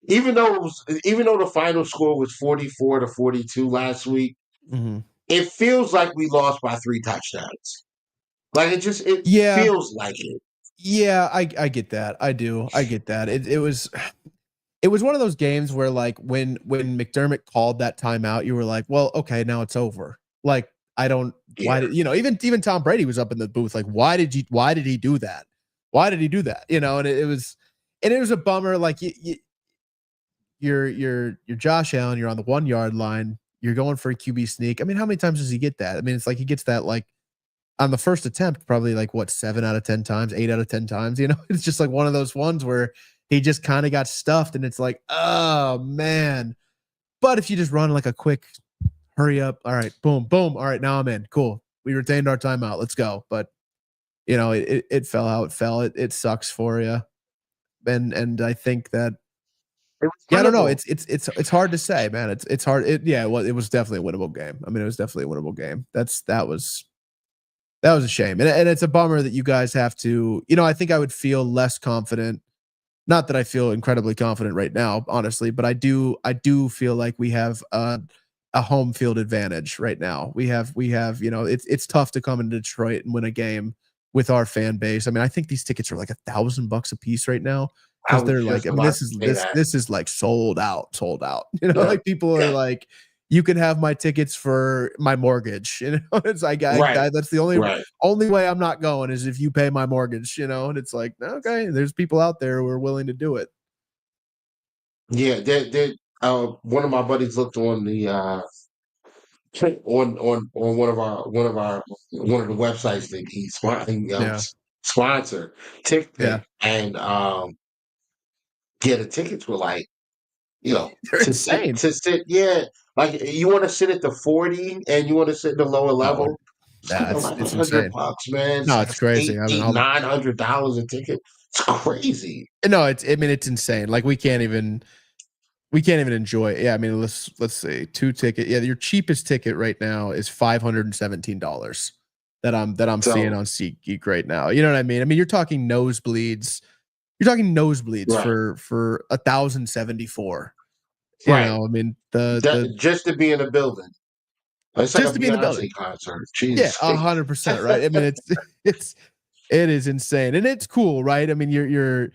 Even though the final score was 44-42 last week, it feels like we lost by 3 touchdowns. Like it feels like it. Yeah, I get that. I do. I get that. It was one of those games where, like, when McDermott called that timeout, you were like, well, okay, now it's over. Like, I don't, why did, even Tom Brady was up in the booth. Like, why did he do that? Why did he do that? And it was a bummer. Like you're Josh Allen, you're on the 1 yard line, you're going for a QB sneak. I mean, how many times does he get that? I mean, it's like he gets that, like, on the first attempt, probably like 7 out of 10 times, 8 out of 10 times, it's just like one of those ones where he just kind of got stuffed and it's like, oh man. But if you just run like a quick hurry up, all right, boom, boom. All right, now I'm in. Cool. We retained our timeout. Let's go. But it fell how it fell. It sucks for you. And I think that I don't know. It's hard to say, man. It's hard. It was definitely a winnable game. I mean, it was definitely a winnable game. That was a shame. And it's a bummer that you guys have to, I think I would feel less confident. Not that I feel incredibly confident right now, honestly, but I do feel like we have a home field advantage right now. We have, it's tough to come into Detroit and win a game with our fan base. I mean, I think these tickets are like $1,000 a piece right now. Because they're like, I mean, this is like sold out. Like people are like, you can have my tickets for my mortgage. It's like, that's the only way I'm not going is if you pay my mortgage, and it's like, okay, there's people out there who are willing to do it. Yeah. One of my buddies looked on the, on one of the websites that he's sponsor TickPick, and the tickets were like, insane. To sit, like you want to sit at the 40 and you want to sit in the lower level. It's insane. $100, man. No, it's crazy. $900 a ticket. It's crazy. No, it's insane. Like we can't even enjoy it. Yeah, I mean, let's see, 2 ticket. Yeah, your cheapest ticket right now is $517 that I'm seeing on SeatGeek right now. You know what I mean? I mean, you're talking nosebleeds. For 1,074. Right. I mean, just to be in a building. It's just like to be in the building. Concert. Jesus. Yeah, 100%. Right. I mean, it is insane, and it's cool, right? I mean, you're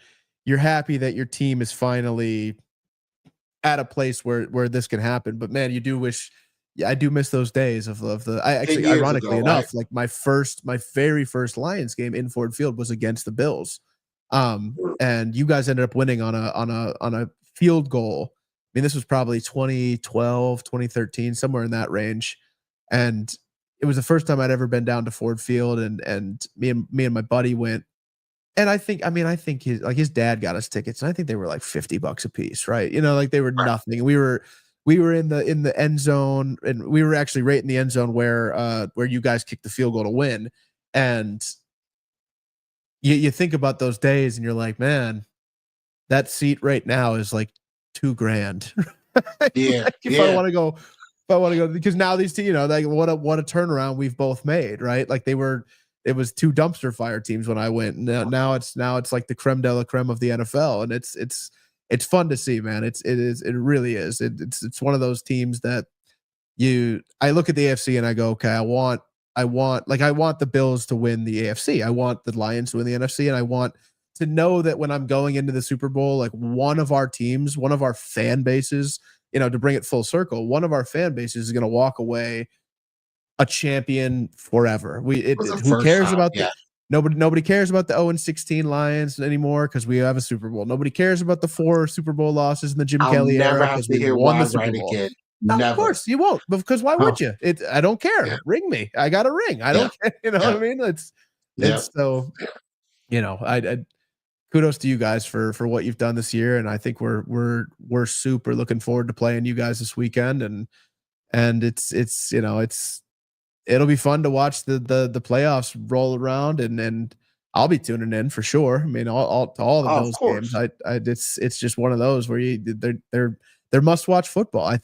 happy that your team is finally at a place where this can happen. But man, you do wish. Yeah, I do miss those days of the. I actually, ironically enough, like my very first Lions game in Ford Field was against the Bills. And you guys ended up winning on a field goal. I mean, this was probably 2012, 2013, somewhere in that range. And it was the first time I'd ever been down to Ford Field, and me and my buddy went. And I think his dad got us tickets, and I think they were like $50 a piece, right? Like they were nothing. We were in the end zone, and we were actually right in the end zone where you guys kicked the field goal to win. And you think about those days and you're like, man, that seat right now is like $2,000. Yeah. If I want to go, because now these two, like what a turnaround we've both made, right? Like they were it was two dumpster fire teams when I went. Now it's like the creme de la creme of the NFL, and it's fun to see, man. It really is. It's one of those teams that I look at the AFC and I go, okay, I want the Bills to win the AFC. I want the Lions to win the NFC, and I want to know that when I'm going into the Super Bowl, like one of our teams, one of our fan bases, to bring it full circle, one of our fan bases is going to walk away a champion forever. Who cares about nobody cares about the 0-16 Lions anymore because we have a Super Bowl. Nobody cares about the 4 Super Bowl losses in the Jim Kelly era because we won the Super Bowl. Again. No, of course you won't, because why would you? I don't care. Yeah. Ring me. I got a ring. I don't care. You know what I mean? It's so, I kudos to you guys for what you've done this year, and I think we're super looking forward to playing you guys this weekend, and it'll be fun to watch the playoffs roll around, and I'll be tuning in for sure. I mean, all the Bills games. It's just one of those where they're must watch football. I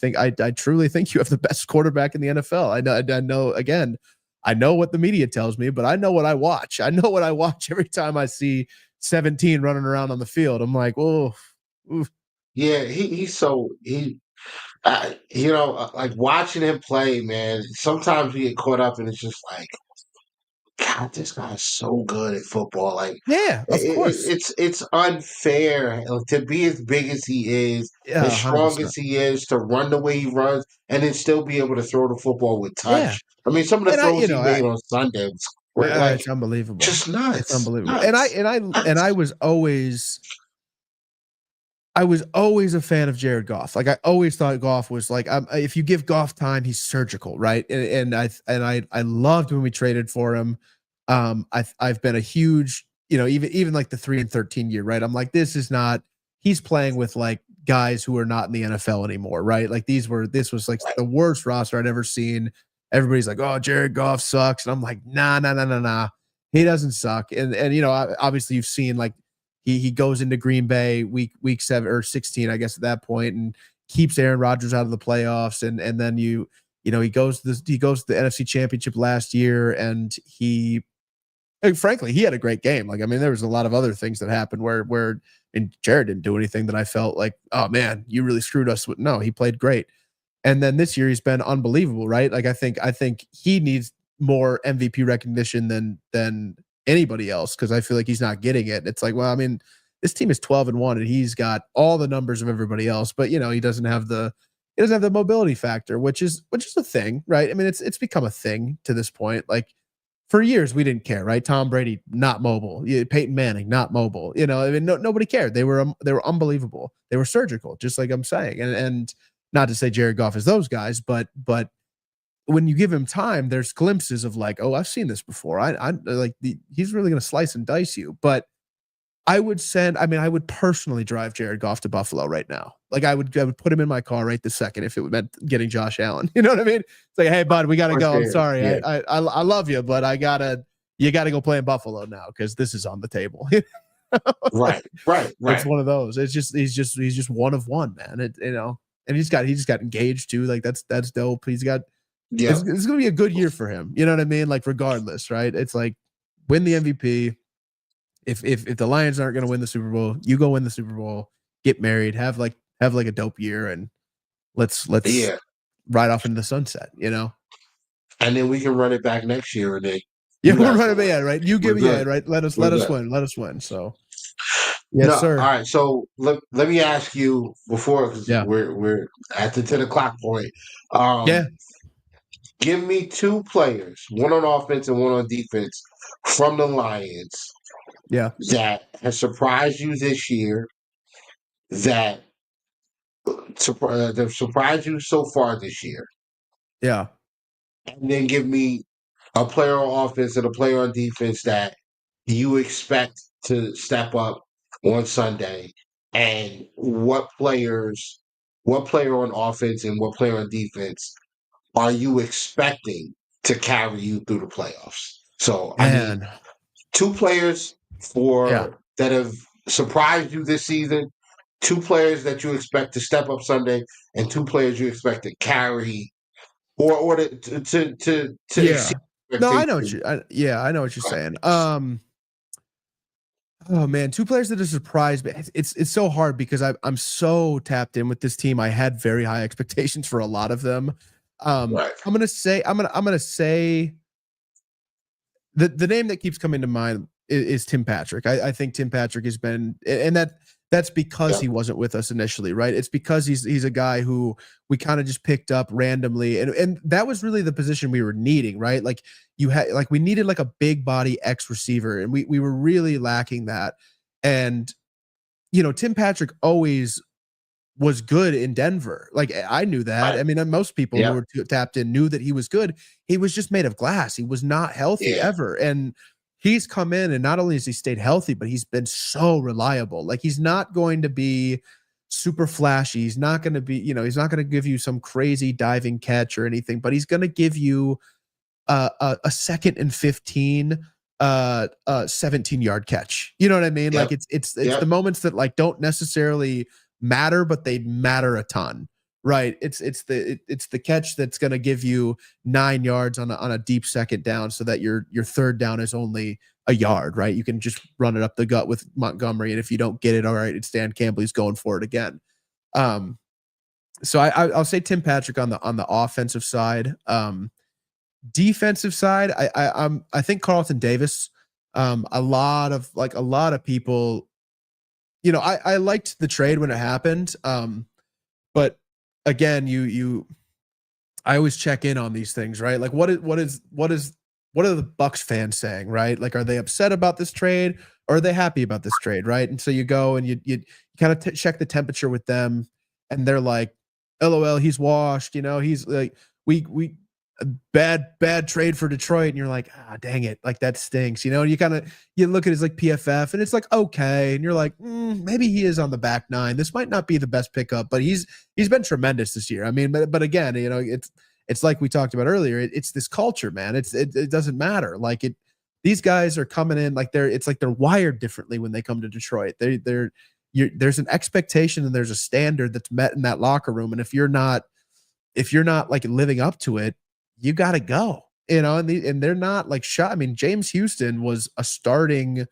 truly think you have the best quarterback in the NFL. I know again, I know what the media tells me, but I know what I watch. I know what I watch every time I see 17 running around on the field. I'm like, oh, yeah, like watching him play, man. Sometimes we get caught up, and it's just like, God, this guy's so good at football. Like, yeah, of course, it's unfair to be as big as he is, as strong 100%. As he is, to run the way he runs, and then still be able to throw the football with touch. Yeah. I mean, some of the throws he made on Sunday was like, it's unbelievable, just nuts. It's unbelievable. Nuts. And I was always a fan of Jared Goff. Like, I always thought Goff was like, if you give Goff time, he's surgical, right? And I loved when we traded for him. I've been a huge, even like the 3-13 year, right? I'm like, he's playing with like guys who are not in the NFL anymore, right? Like this was like the worst roster I'd ever seen. Everybody's like, oh, Jared Goff sucks. And I'm like, nah. He doesn't suck. And obviously you've seen like he goes into Green Bay week 7 or 16, I guess at that point, and keeps Aaron Rodgers out of the playoffs. And then he goes to the NFC Championship last year, and frankly, he had a great game. Like, I mean, there was a lot of other things that happened where and Jared didn't do anything that I felt like, oh man, you really screwed us with. No, he played great. And then this year he's been unbelievable, right? Like, I think he needs more MVP recognition than anybody else, because I feel like he's not getting it. It's like, well, I mean, this team is 12-1, and he's got all the numbers of everybody else, but he doesn't have the mobility factor, which is a thing, right? I mean, it's become a thing to this point. Like, for years we didn't care, right? Tom Brady not mobile, Peyton Manning not mobile. I mean, nobody cared. They were unbelievable. They were surgical, just like I'm saying, and not to say Jared Goff is those guys, but when you give him time, there's glimpses of like, oh, I've seen this before. He's really going to slice and dice you. But I would personally drive Jared Goff to Buffalo right now. Like, I would put him in my car right this second if it meant getting Josh Allen. You know what I mean? It's like, hey, bud, we got to go. I'm sorry. Yeah. I love you, but you got to go play in Buffalo now because this is on the table. Right. It's one of those. It's just he's just one of one, man. And he just got engaged too. Like, that's dope. He's got. Yeah. It's going to be a good year for him. You know what I mean? Like, regardless, right? It's like, win the MVP. If the Lions aren't going to win the Super Bowl, you go win the Super Bowl, get married, have like a dope year, and let's ride off into the sunset, And then we can run it back next year, and then we'll run it back, right? You give me right. Let us win. So yes, sir. All right. So let me ask you before, because we're at the 10 o'clock point. Give me 2 players, one on offense and one on defense, from the Lions. Yeah. That has surprised you this year, that surprised you so far this year. Yeah. And then give me a player on offense and a player on defense that you expect to step up on Sunday. And what player on offense and what player on defense are you expecting to carry you through the playoffs? So, I mean, 2 players that have surprised you this season, 2 players that you expect to step up Sunday, and 2 players you expect to carry or to exceed No, I know what you. I know what you're saying. Oh man, two players that have surprised me. It's so hard because I'm so tapped in with this team. I had very high expectations for a lot of them. Right. I'm gonna say the name that keeps coming to mind is Tim Patrick. I think Tim Patrick has been, and that's because he wasn't with us initially, right? It's because he's a guy who we kind of just picked up randomly, and that was really the position we were needing, right? Like we needed like a big body X receiver, and we were really lacking that. And Tim Patrick always was good in Denver. Like I knew that. Right. I mean, most people who were tapped in knew that he was good. He was just made of glass. He was not healthy ever. And he's come in, and not only has he stayed healthy, but he's been so reliable. Like he's not going to be super flashy. He's not going to be, he's not going to give you some crazy diving catch or anything, but he's going to give you a 2nd and 15 17-yard catch. You know what I mean? Like it's the moments that like don't necessarily matter, but they matter a ton, right? It's the catch that's going to give you 9 yards on a deep second down, so that your third down is only a yard, right? You can just run it up the gut with Montgomery, and if you don't get it, all right, it's Dan Campbell. He's going for it again. So I'll say Tim Patrick on the offensive side. Defensive side, I think Carlton Davis. A lot of people. I liked the trade when it happened. But again, I always check in on these things, right? Like what are the Bucks fans saying, right? Like, are they upset about this trade, or are they happy about this trade, right? And so you go and you kind of check the temperature with them, and they're like, LOL, he's washed, he's like, we a bad trade for Detroit, and you're like, dang it, like that stinks, and you look at his like PFF, and it's like okay, and you're like, maybe he is on the back nine. This might not be the best pickup, but he's been tremendous this year. I mean, but again, it's like we talked about earlier. It's this culture, man. It doesn't matter. Like these guys are coming in like they're wired differently when they come to Detroit. There's an expectation and there's a standard that's met in that locker room, and if you're not like living up to it, you got to go, and they're not like shot. I mean, James Houston was a starting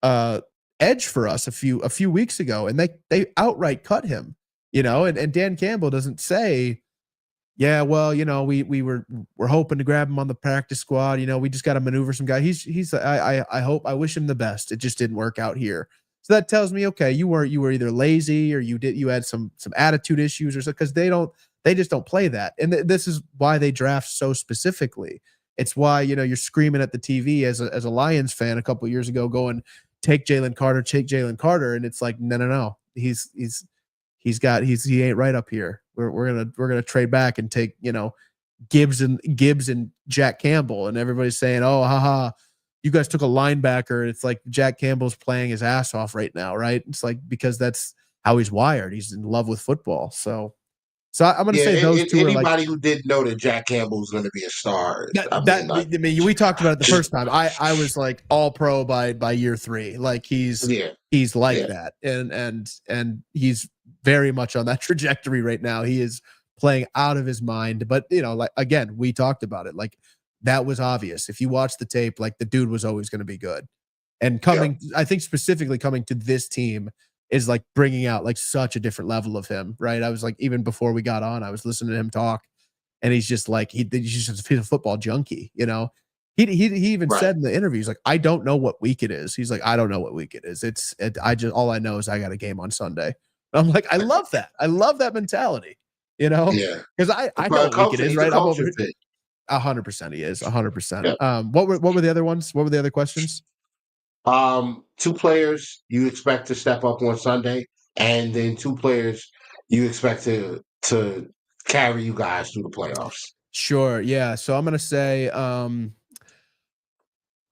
edge for us a few weeks ago, and they outright cut him, and Dan Campbell doesn't say, yeah, well, we're hoping to grab him on the practice squad. We just got to maneuver some guy. I wish him the best. It just didn't work out here. So that tells me, okay, you were either lazy, or you had some attitude issues or so, because they just don't play that. And this is why they draft so specifically. It's why, you're screaming at the TV as a Lions fan a couple of years ago going, take Jalen Carter. And it's like, no. He ain't right up here. We're going to trade back and take, Gibbs and Jack Campbell. And everybody's saying, oh, haha, you guys took a linebacker. It's like Jack Campbell's playing his ass off right now. Right. It's like, because that's how he's wired. He's in love with football. So I'm going to say those two are like anybody who didn't know that Jack Campbell was going to be a star. We talked about it the first time. I was like all pro by year 3. Like he's like that, and he's very much on that trajectory right now. He is playing out of his mind. But like again, we talked about it. Like that was obvious. If you watch the tape, like the dude was always going to be good. And I think specifically coming to this team is like bringing out like such a different level of him, right? I was like, even before we got on, I was listening to him talk, and he's just like, he's a football junkie, He even said in the interview, he's like, I don't know what week it is. He's like, I don't know what week it is. All I know is I got a game on Sunday. And I'm like, I love that. I love that mentality, Yeah. Because I know what week it is, right? I'm over 100%. He is 100%. Yeah. What were the other ones? What were the other questions? 2 players you expect to step up on Sunday, and then 2 players you expect to carry you guys through the playoffs. Sure. Yeah. So I'm going to say,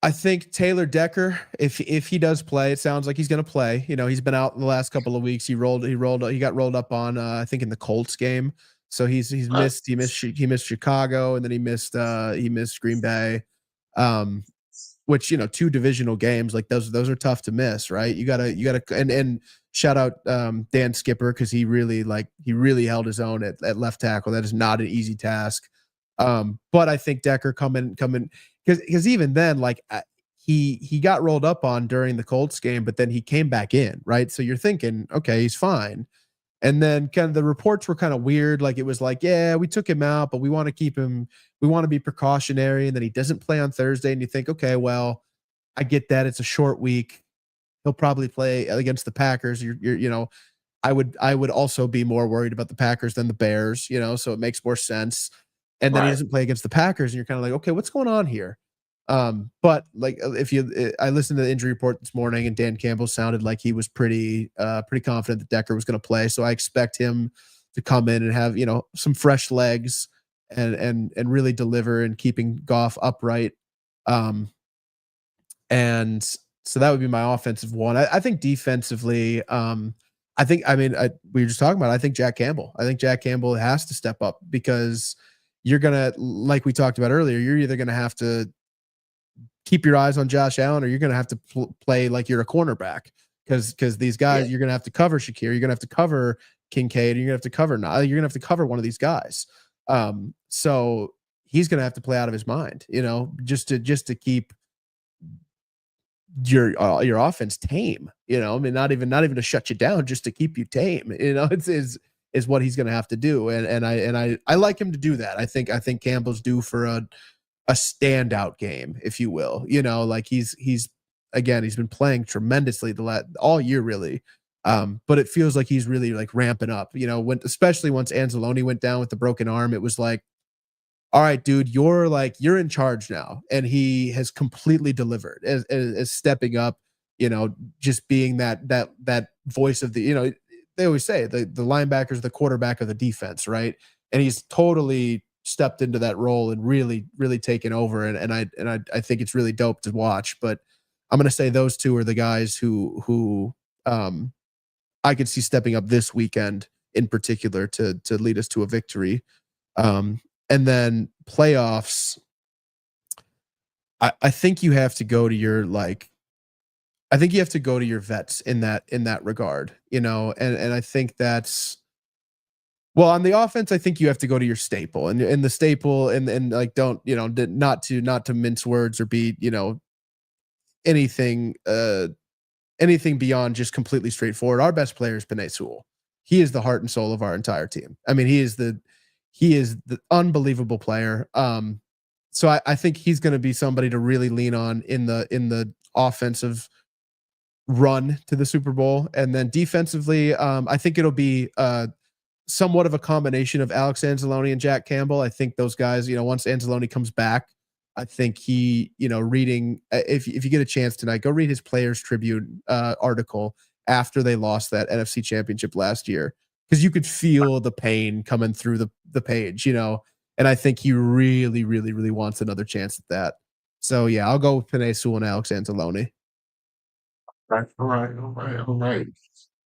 I think Taylor Decker, if he does play, it sounds like he's going to play. He's been out the last couple of weeks. He got rolled up on, I think in the Colts game. So he missed Chicago, and then he missed Green Bay. Which 2 divisional games, like those are tough to miss, right? You gotta and shout out Dan Skipper, because he really held his own at left tackle. That is not an easy task. But I think Decker coming because even then, like he got rolled up on during the Colts game, but then he came back in, right? So you're thinking, okay, he's fine. And then kind of the reports were kind of weird. Like it was like, yeah, we took him out, but we want to keep him. We want to be precautionary. And then he doesn't play on Thursday. And you think, okay, well, I get that. It's a short week. He'll probably play against the Packers. I would also be more worried about the Packers than the Bears, so it makes more sense. And then he doesn't play against the Packers, and you're kind of like, okay, what's going on here? But like I listened to the injury report this morning, and Dan Campbell sounded like he was pretty confident that Decker was going to play. So I expect him to come in and have some fresh legs and really deliver and keeping Goff upright. And so that would be my offensive one. I think defensively, we were just talking about, I think Jack Campbell has to step up because you're going to, like we talked about earlier, you're either going to have to keep your eyes on Josh Allen or you're going to have to play like you're a cornerback because these guys, you're going to have to cover Shakir. You're going to have to cover Kincaid. You're going to have to cover You're going to have to cover one of these guys. So he's going to have to play out of his mind, just to keep your offense tame, not even to shut you down, just to keep you tame, is what he's going to have to do. And I like him to do that. I think Campbell's due for a standout game, if you will, like he's been playing tremendously all year really. But it feels like he's really like ramping up, especially once Anzalone went down with the broken arm, it was like, all right, dude, you're in charge now. And he has completely delivered as stepping up, just being that voice of the, they always say the linebacker's the quarterback of the defense, right? And he's totally stepped into that role and really, really taken over. And I think it's really dope to watch. But I'm going to say those two are the guys who I could see stepping up this weekend in particular to lead us to a victory. And then playoffs, I think you have to go to your vets in that regard, and I think that's, well, on the offense, I think you have to go to your staple and the staple and like, don't, not to mince words or be, anything beyond just completely straightforward. Our best player is Penei Sewell. He is the heart and soul of our entire team. I mean, he is the unbelievable player. So I think he's going to be somebody to really lean on in the offensive run to the Super Bowl. And then defensively, I think it'll be somewhat of a combination of Alex Anzalone and Jack Campbell. I think those guys, once Anzalone comes back, I think he, reading, if you get a chance tonight, go read his Players Tribune article after they lost that NFC Championship last year. Because you could feel the pain coming through the page, and I think he really, really, really wants another chance at that. So yeah, I'll go with Penei Sewell and Alex Anzalone. All right.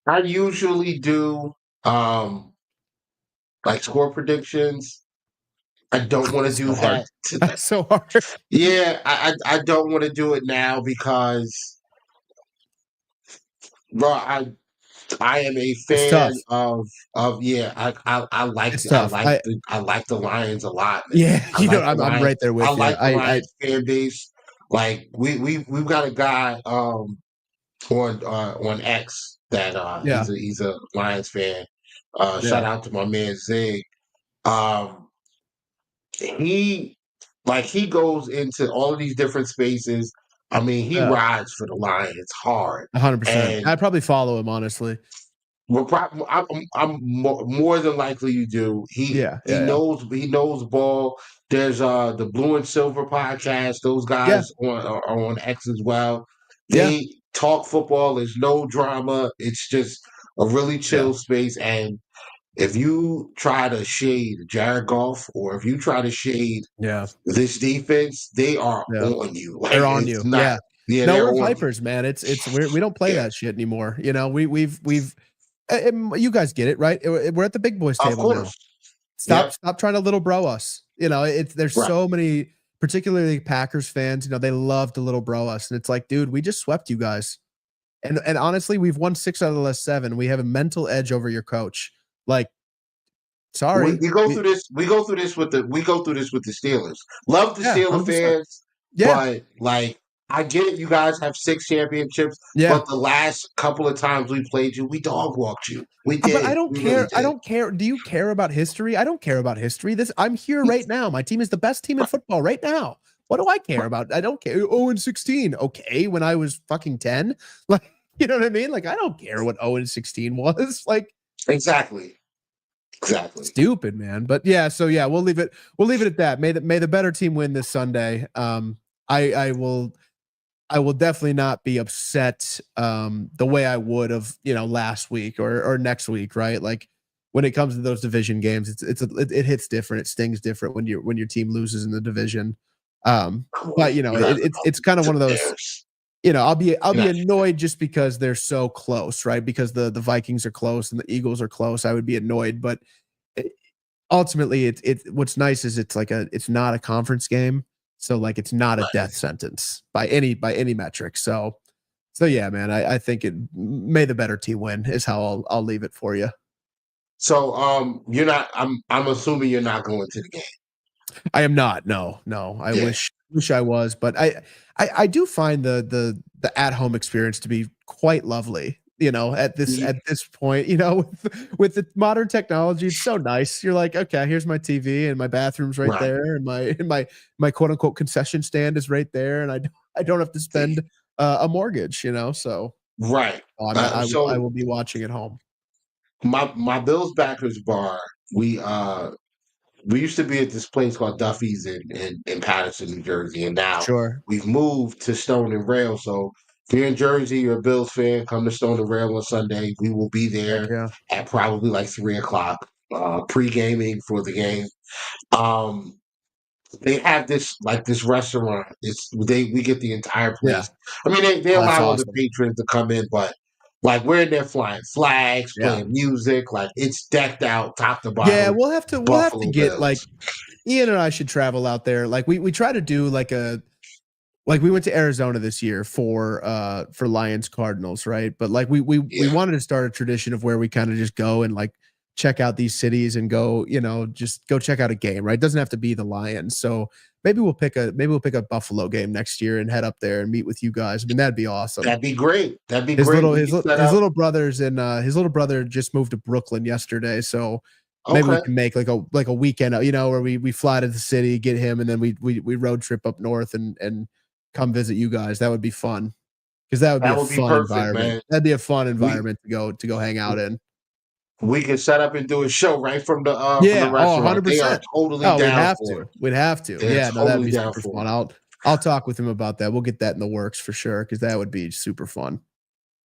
I usually do like score predictions. I don't want to do that. That's so hard. Yeah, I don't want to do it now because, bro, I am a fan of I like the Lions a lot, man. Yeah, I'm right there with you. I like the Lions fan base. Like we've got a guy on X that he's a Lions fan. Shout out to my man Zig. He goes into all of these different spaces. I mean, he rides for the Lions hard. 100%. I'd probably follow him, honestly. Well, I'm more than likely you do. He knows ball. There's the Blue and Silver podcast. Those guys are on X as well. They talk football. There's no drama. It's just a really chill space. And if you try to shade Jared Goff or if you try to shade this defense, they are on you. Like, they're on you. No, we're Vipers, man. We don't play that shit anymore. We've you guys get it, right? We're at the big boys table now. Stop trying to little bro us. There's so many, particularly Packers fans. They love to little bro us, and it's like, dude, we just swept you guys, and honestly, we've won 6 out of the last 7. We have a mental edge over your coach. Like, Sorry. We go through this. We go through this with the Steelers. Love the Yeah, Steelers 100%. fans, Yeah. but like I get it. You guys have 6 championships, Yeah. but the last couple of times we played you, we dog walked you. We did. But I don't We care. really I did. don't care. Do you care about history? I don't care about history. I'm here right now. My team is the best team in football right now. What do I care about? I don't care. 0-16. Okay, when I was fucking 10. Like, you know what I mean? Like, I don't care what 0-16 was. Like, Exactly. stupid, man. But yeah, so yeah, we'll leave it at that. May the better team win this Sunday. I will definitely not be upset the way I would have, last week or next week, right? Like when it comes to those division games, it hits different. It stings different when your team loses in the division. But it's kind of one of those, I'll be annoyed just because they're so close, right? Because the Vikings are close and the Eagles are close. I would be annoyed, but ultimately what's nice is it's not a conference game. So like it's not a death sentence by any metric. So yeah, man, I think may the better team win is how I'll leave it for you. So you're not. I'm assuming you're not going to the game. I am not. No. I wish I was, but I do find the at home experience to be quite lovely. At this point, with the modern technology, it's so nice. You're like, okay, here's my TV and my bathroom's right there, and my quote unquote concession stand is right there, and I don't have to spend a mortgage, So right, I will be watching at home. My Bills backers bar. We used to be at this place called Duffy's in Patterson, New Jersey, and now we've moved to Stone and Rail. So if you're in Jersey, you're a Bills fan, come to Stone and Rail on Sunday. We will be there at probably like 3:00, pre-gaming for the game. They have this restaurant. We get the entire place. I mean, they allow all the patrons to come in, but like we're in there flying flags, playing music, like it's decked out top to bottom. Yeah, we'll have to get Bills. Like Ian and I should travel out there. Like we try to do we went to Arizona this year for Lions Cardinals, right? But like we wanted to start a tradition of where we kind of just go and like check out these cities and go, just go check out a game, right? It doesn't have to be the Lions. So maybe we'll pick a Buffalo game next year and head up there and meet with you guys. I mean, that'd be awesome. That'd be great. His little brother's in his little brother just moved to Brooklyn yesterday. So maybe we can make like a weekend, where we fly to the city, get him, and then we road trip up north and come visit you guys. That would be fun. Because that would be a fun environment. Man. That'd be a fun environment to go hang out in. We can set up and do a show right from the from the restaurant. 100%. They are totally down for it. We'd have to. They're that'd be super fun. I'll talk with him about that. We'll get that in the works for sure because that would be super fun.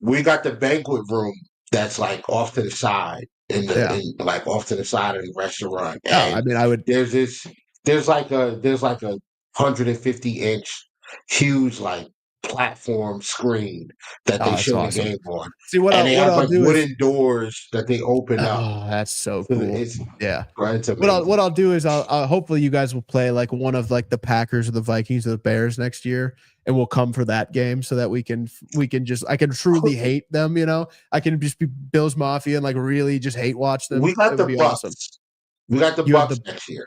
We got the banquet room that's like off to the side off to the side of the restaurant. I mean, there's like a 150-inch huge like platform screen that they show the game on. See what they have like wooden doors that they open up. Oh, that's so cool. It's what I'll do is I'll hopefully you guys will play like one of like the Packers or the Vikings or the Bears next year, and we'll come for that game so that I can truly hate them. I can just be Bills Mafia and like really just hate watch them. We got the Bucks. Awesome. We got the Bucks next year.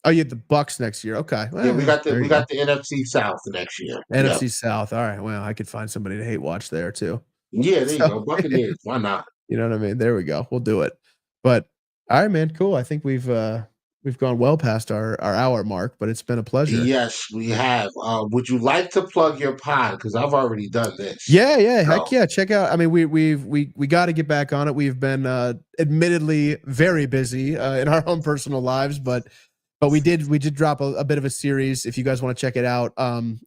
Oh, you have the Bucks next year. Okay. Well, we got the NFC South next year. NFC South. All right. Well, I could find somebody to hate watch there too. Yeah, there you go. Buccaneers. Why not? You know what I mean? There we go. We'll do it. But all right, man. Cool. I think we've gone well past our hour mark, but it's been a pleasure. Yes, we have. Would you like to plug your pod? Because I've already done this. Yeah. Heck yeah. Check out. I mean, we got to get back on it. We've been admittedly very busy in our own personal lives, but we did drop a bit of a series. If you guys want to check it out,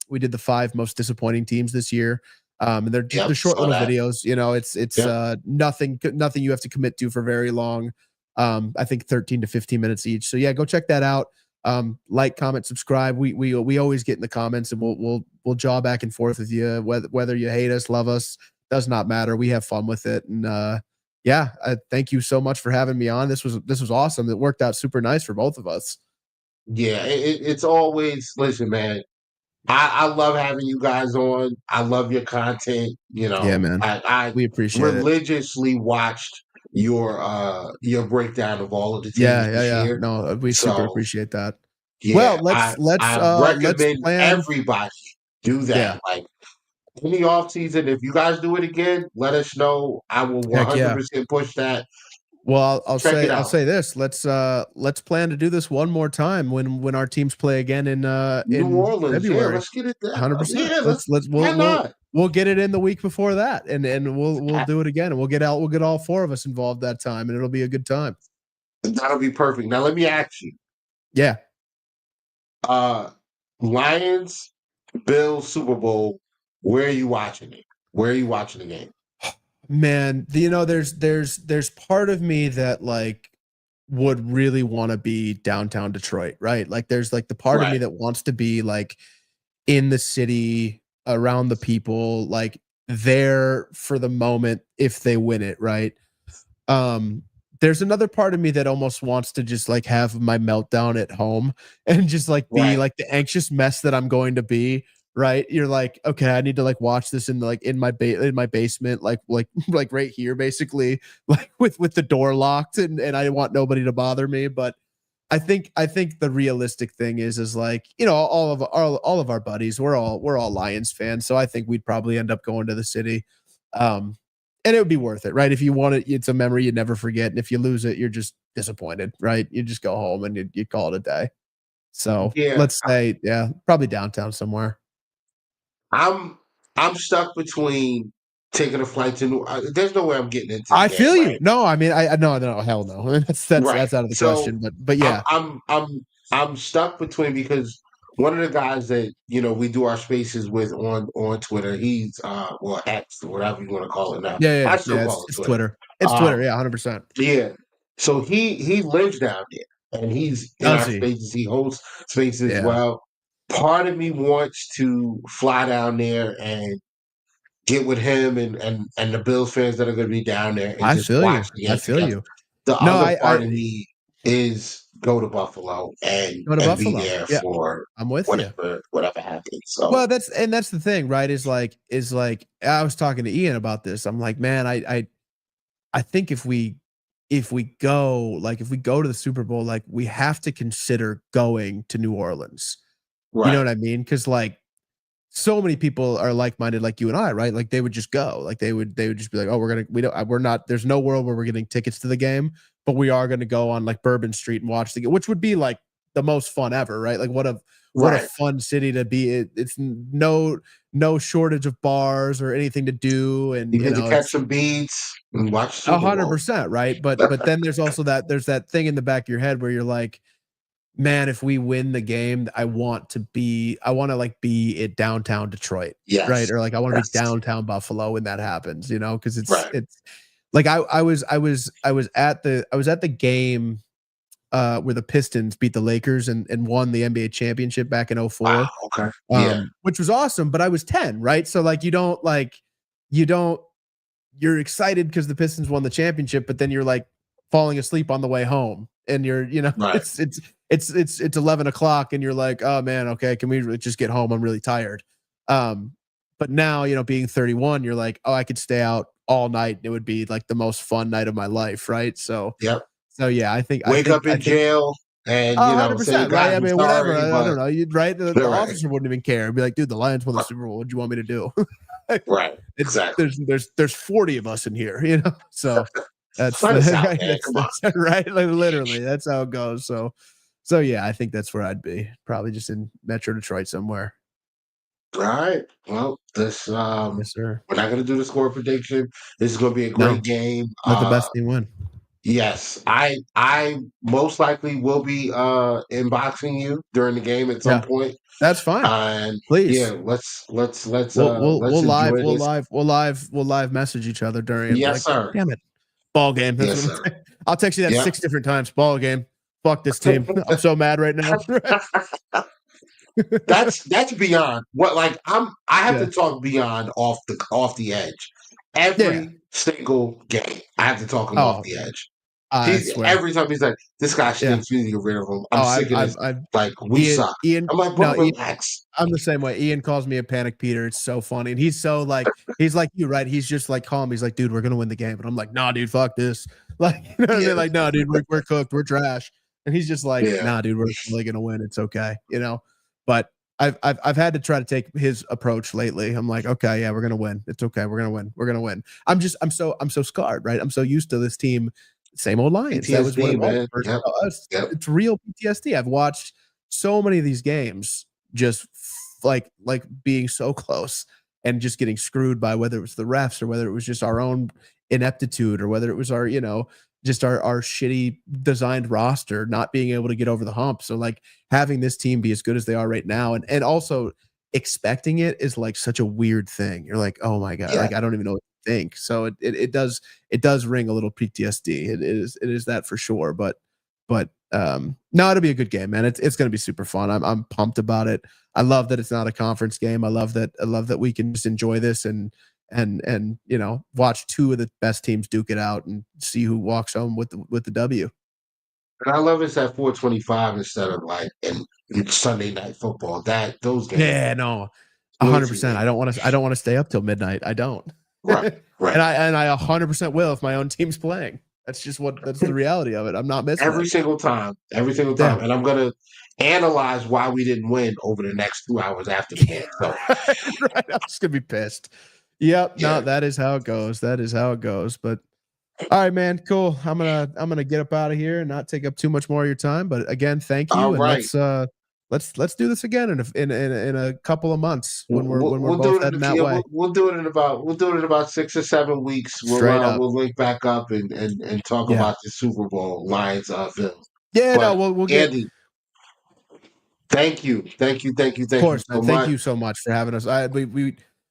we did the 5 most disappointing teams this year. And they're short little videos. It's nothing you have to commit to for very long. I think 13 to 15 minutes each. So yeah, go check that out. Like, comment, subscribe. We always get in the comments and we'll jaw back and forth with you. Whether you hate us, love us, does not matter. We have fun with it. And thank you so much for having me on. This was awesome. It worked out super nice for both of us. Yeah, it's always, listen, man, I love having you guys on. I love your content. Yeah, man. I we appreciate religiously watched your breakdown of all of the teams Yeah, this year. No, we super So appreciate that. Well, yeah, let's recommend plan. everybody do Yeah, that. Like any off season, if you guys do it again, let us know. I will heck yeah. 100% push that. Well, I'll Check it I'll out. say this. Let's plan to do this one more time when our teams play again New in Orleans, yeah, February. let's get it there. 100%. Yeah, Let's why not? we'll get it in the week before that, and we'll do it again, and we'll get all four of us involved that time, and it'll be a good time. That'll be perfect. Now let me ask you. Yeah. Lions, Bills, Super Bowl. Where are you watching it? Where are you watching the game? Man, there's part of me that like would really want to be downtown Detroit, right? Like there's like the part of me that wants to be like in the city, around the people, like there for the moment if they win it, right? There's another part of me that almost wants to just like have my meltdown at home and just like be like the anxious mess that I'm going to be, right? You're like, okay, I need to like watch this in like in my basement, like right here, basically, like with the door locked, and I want nobody to bother me. But I think the realistic thing is like, you know, all of our buddies, we're all Lions fans, so I think we'd probably end up going to the city. And it would be worth it, right? If you want it, it's a memory you never forget. And if you lose it, you're just disappointed, right? You just go home and you call it a day. So let's say, probably downtown somewhere. I'm stuck between taking a flight to New. There's no way I'm getting into. I feel you. Right? No, I mean, no, hell no. That's out of the question. But yeah, I'm stuck between, because one of the guys that we do our spaces with on Twitter, he's X, whatever you want to call it now. Yeah, it's Twitter. It's Twitter. Yeah, 100%. Yeah. So he lives down there, and he's in our spaces. He hosts spaces as well. Part of me wants to fly down there and get with him and the Bills fans that are going to be down there and just watch the game. I feel you. The other part of me is go to Buffalo and be there for I'm with whatever happens. So well, that's the thing, right? Is like I was talking to Ian about this. I'm like, man, I think if we go to the Super Bowl, like we have to consider going to New Orleans. Right. You know what I mean? Because like so many people are like-minded, like you and I, right? Like they would just go, like they would just be like, oh, we're not. There's no world where we're getting tickets to the game, but we are going to go on like Bourbon Street and watch the game, which would be like the most fun ever, right? Like what a fun city to be. It's no shortage of bars or anything to do, and you get to catch some beats and watch 100%, right? But then there's also there's that thing in the back of your head where you're like, man, if we win the game, I want to like be at downtown Detroit, right? Or like I want to be downtown Buffalo when that happens, because it's like I was at the game where the Pistons beat the Lakers and won the NBA championship back in 04. Wow, okay. Which was awesome, but I was 10, right? So like you're excited because the Pistons won the championship, but then you're like falling asleep on the way home, and you're it's 11 o'clock and you're like, oh man, okay, can we just get home? I'm really tired. But now, being 31, you're like, oh, I could stay out all night. It would be like the most fun night of my life, right? So yeah, I think wake up in jail and 100%, right? I mean, whatever. I don't know. You'd the officer wouldn't even care. I'd be like, dude, the Lions won the Super Bowl. What do you want me to do? Right. Exactly. There's 40 of us in here, so that's right. Like, literally, that's how it goes. So yeah, I think that's where I'd be. Probably just in Metro Detroit somewhere. All right. Well, this yes, sir. We're not going to do the score prediction. This is going to be a great game. Let the best team win. Yes, I most likely will be inboxing you during the game at some point. That's fine. And please, yeah, let's we'll live message each other during. Yes, sir. Damn it, ball game. That's yes, sir. I'll text you that 6 different times. Ball game. Fuck this team. I'm so mad right now. That's beyond what. Like I have to talk beyond off the edge. Every single game, I have to talk them off the edge. I swear. Every time he's like, this guy stinks. We need to get rid of him. I'm sick of this. Like, we suck. Ian, I'm like, bro, relax. I'm the same way. Ian calls me a panic Peter. It's so funny. And he's so like, he's like you, right? He's just like calm. He's like, dude, we're going to win the game. And I'm like, nah, dude, fuck this. Like, you know what I mean? Like, no, dude, we're cooked. We're trash. And he's just like, nah, dude, we're really going to win. It's okay. You know, but I've had to try to take his approach lately. I'm like, okay, yeah, we're going to win. It's okay. We're going to win. We're going to win. I'm so scarred, right? I'm so used to this team. Same old Lions. PTSD, that was what it was. Yep. It's real PTSD. I've watched so many of these games just like being so close and just getting screwed by whether it was the refs or whether it was just our own ineptitude or whether it was our, you know, just our shitty designed roster not being able to get over the hump. So like having this team be as good as they are right now and also expecting it is like such a weird thing. You're like, oh my God, like I don't even know what to think. So it does ring a little PTSD. It is that for sure. But no, it'll be a good game, man. It's going to be super fun. I'm pumped about it. I love that it's not a conference game. I love that we can just enjoy this and you know, watch two of the best teams duke it out and see who walks home with the W. And I love it's at 4:25 instead of like in Sunday night football. Those games. Yeah, no, 100%. I don't want to stay up till midnight. I don't. Right. and I 100% will if my own team's playing. That's the reality of it. I'm not missing every single time. Yeah. And I'm gonna analyze why we didn't win over the next 2 hours after the game. So. Right. I'm just gonna be pissed. Yep. Yeah. No, that is how it goes. But all right, man. Cool. I'm gonna get up out of here and not take up too much more of your time. But again, thank you. All and right. let's do this again in a couple of months when we're both heading that way. We'll do it in about 6 or 7 weeks. We'll link back up and talk about the Super Bowl Lions Bills. Yeah, but no, we'll get Andy. Thank you. Of course, man. Thank you so much for having us.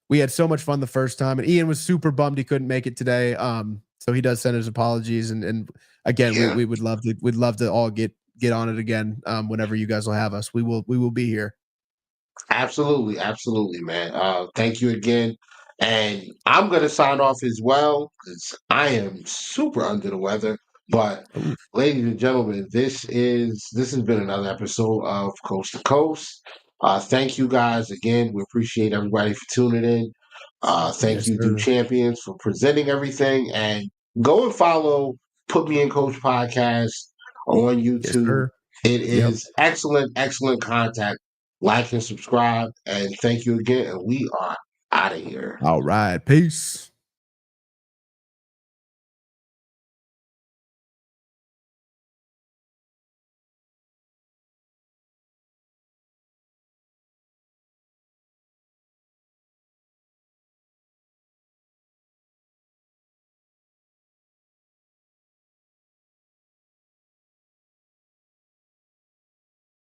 We had so much fun the first time, and Ian was super bummed he couldn't make it today. So he does send his apologies, and again, we would love to all get on it again whenever you guys will have us. We will be here. Absolutely, man. Thank you again, and I'm gonna sign off as well because I am super under the weather. But ladies and gentlemen, this has been another episode of Coast to Coast. Thank you guys again. We appreciate everybody for tuning in. Thank you, Duke Champions, for presenting everything. And go and follow Put Me in Coach Podcast on YouTube. It is excellent content. Like and subscribe. And thank you again. And we are out of here. All right. Peace.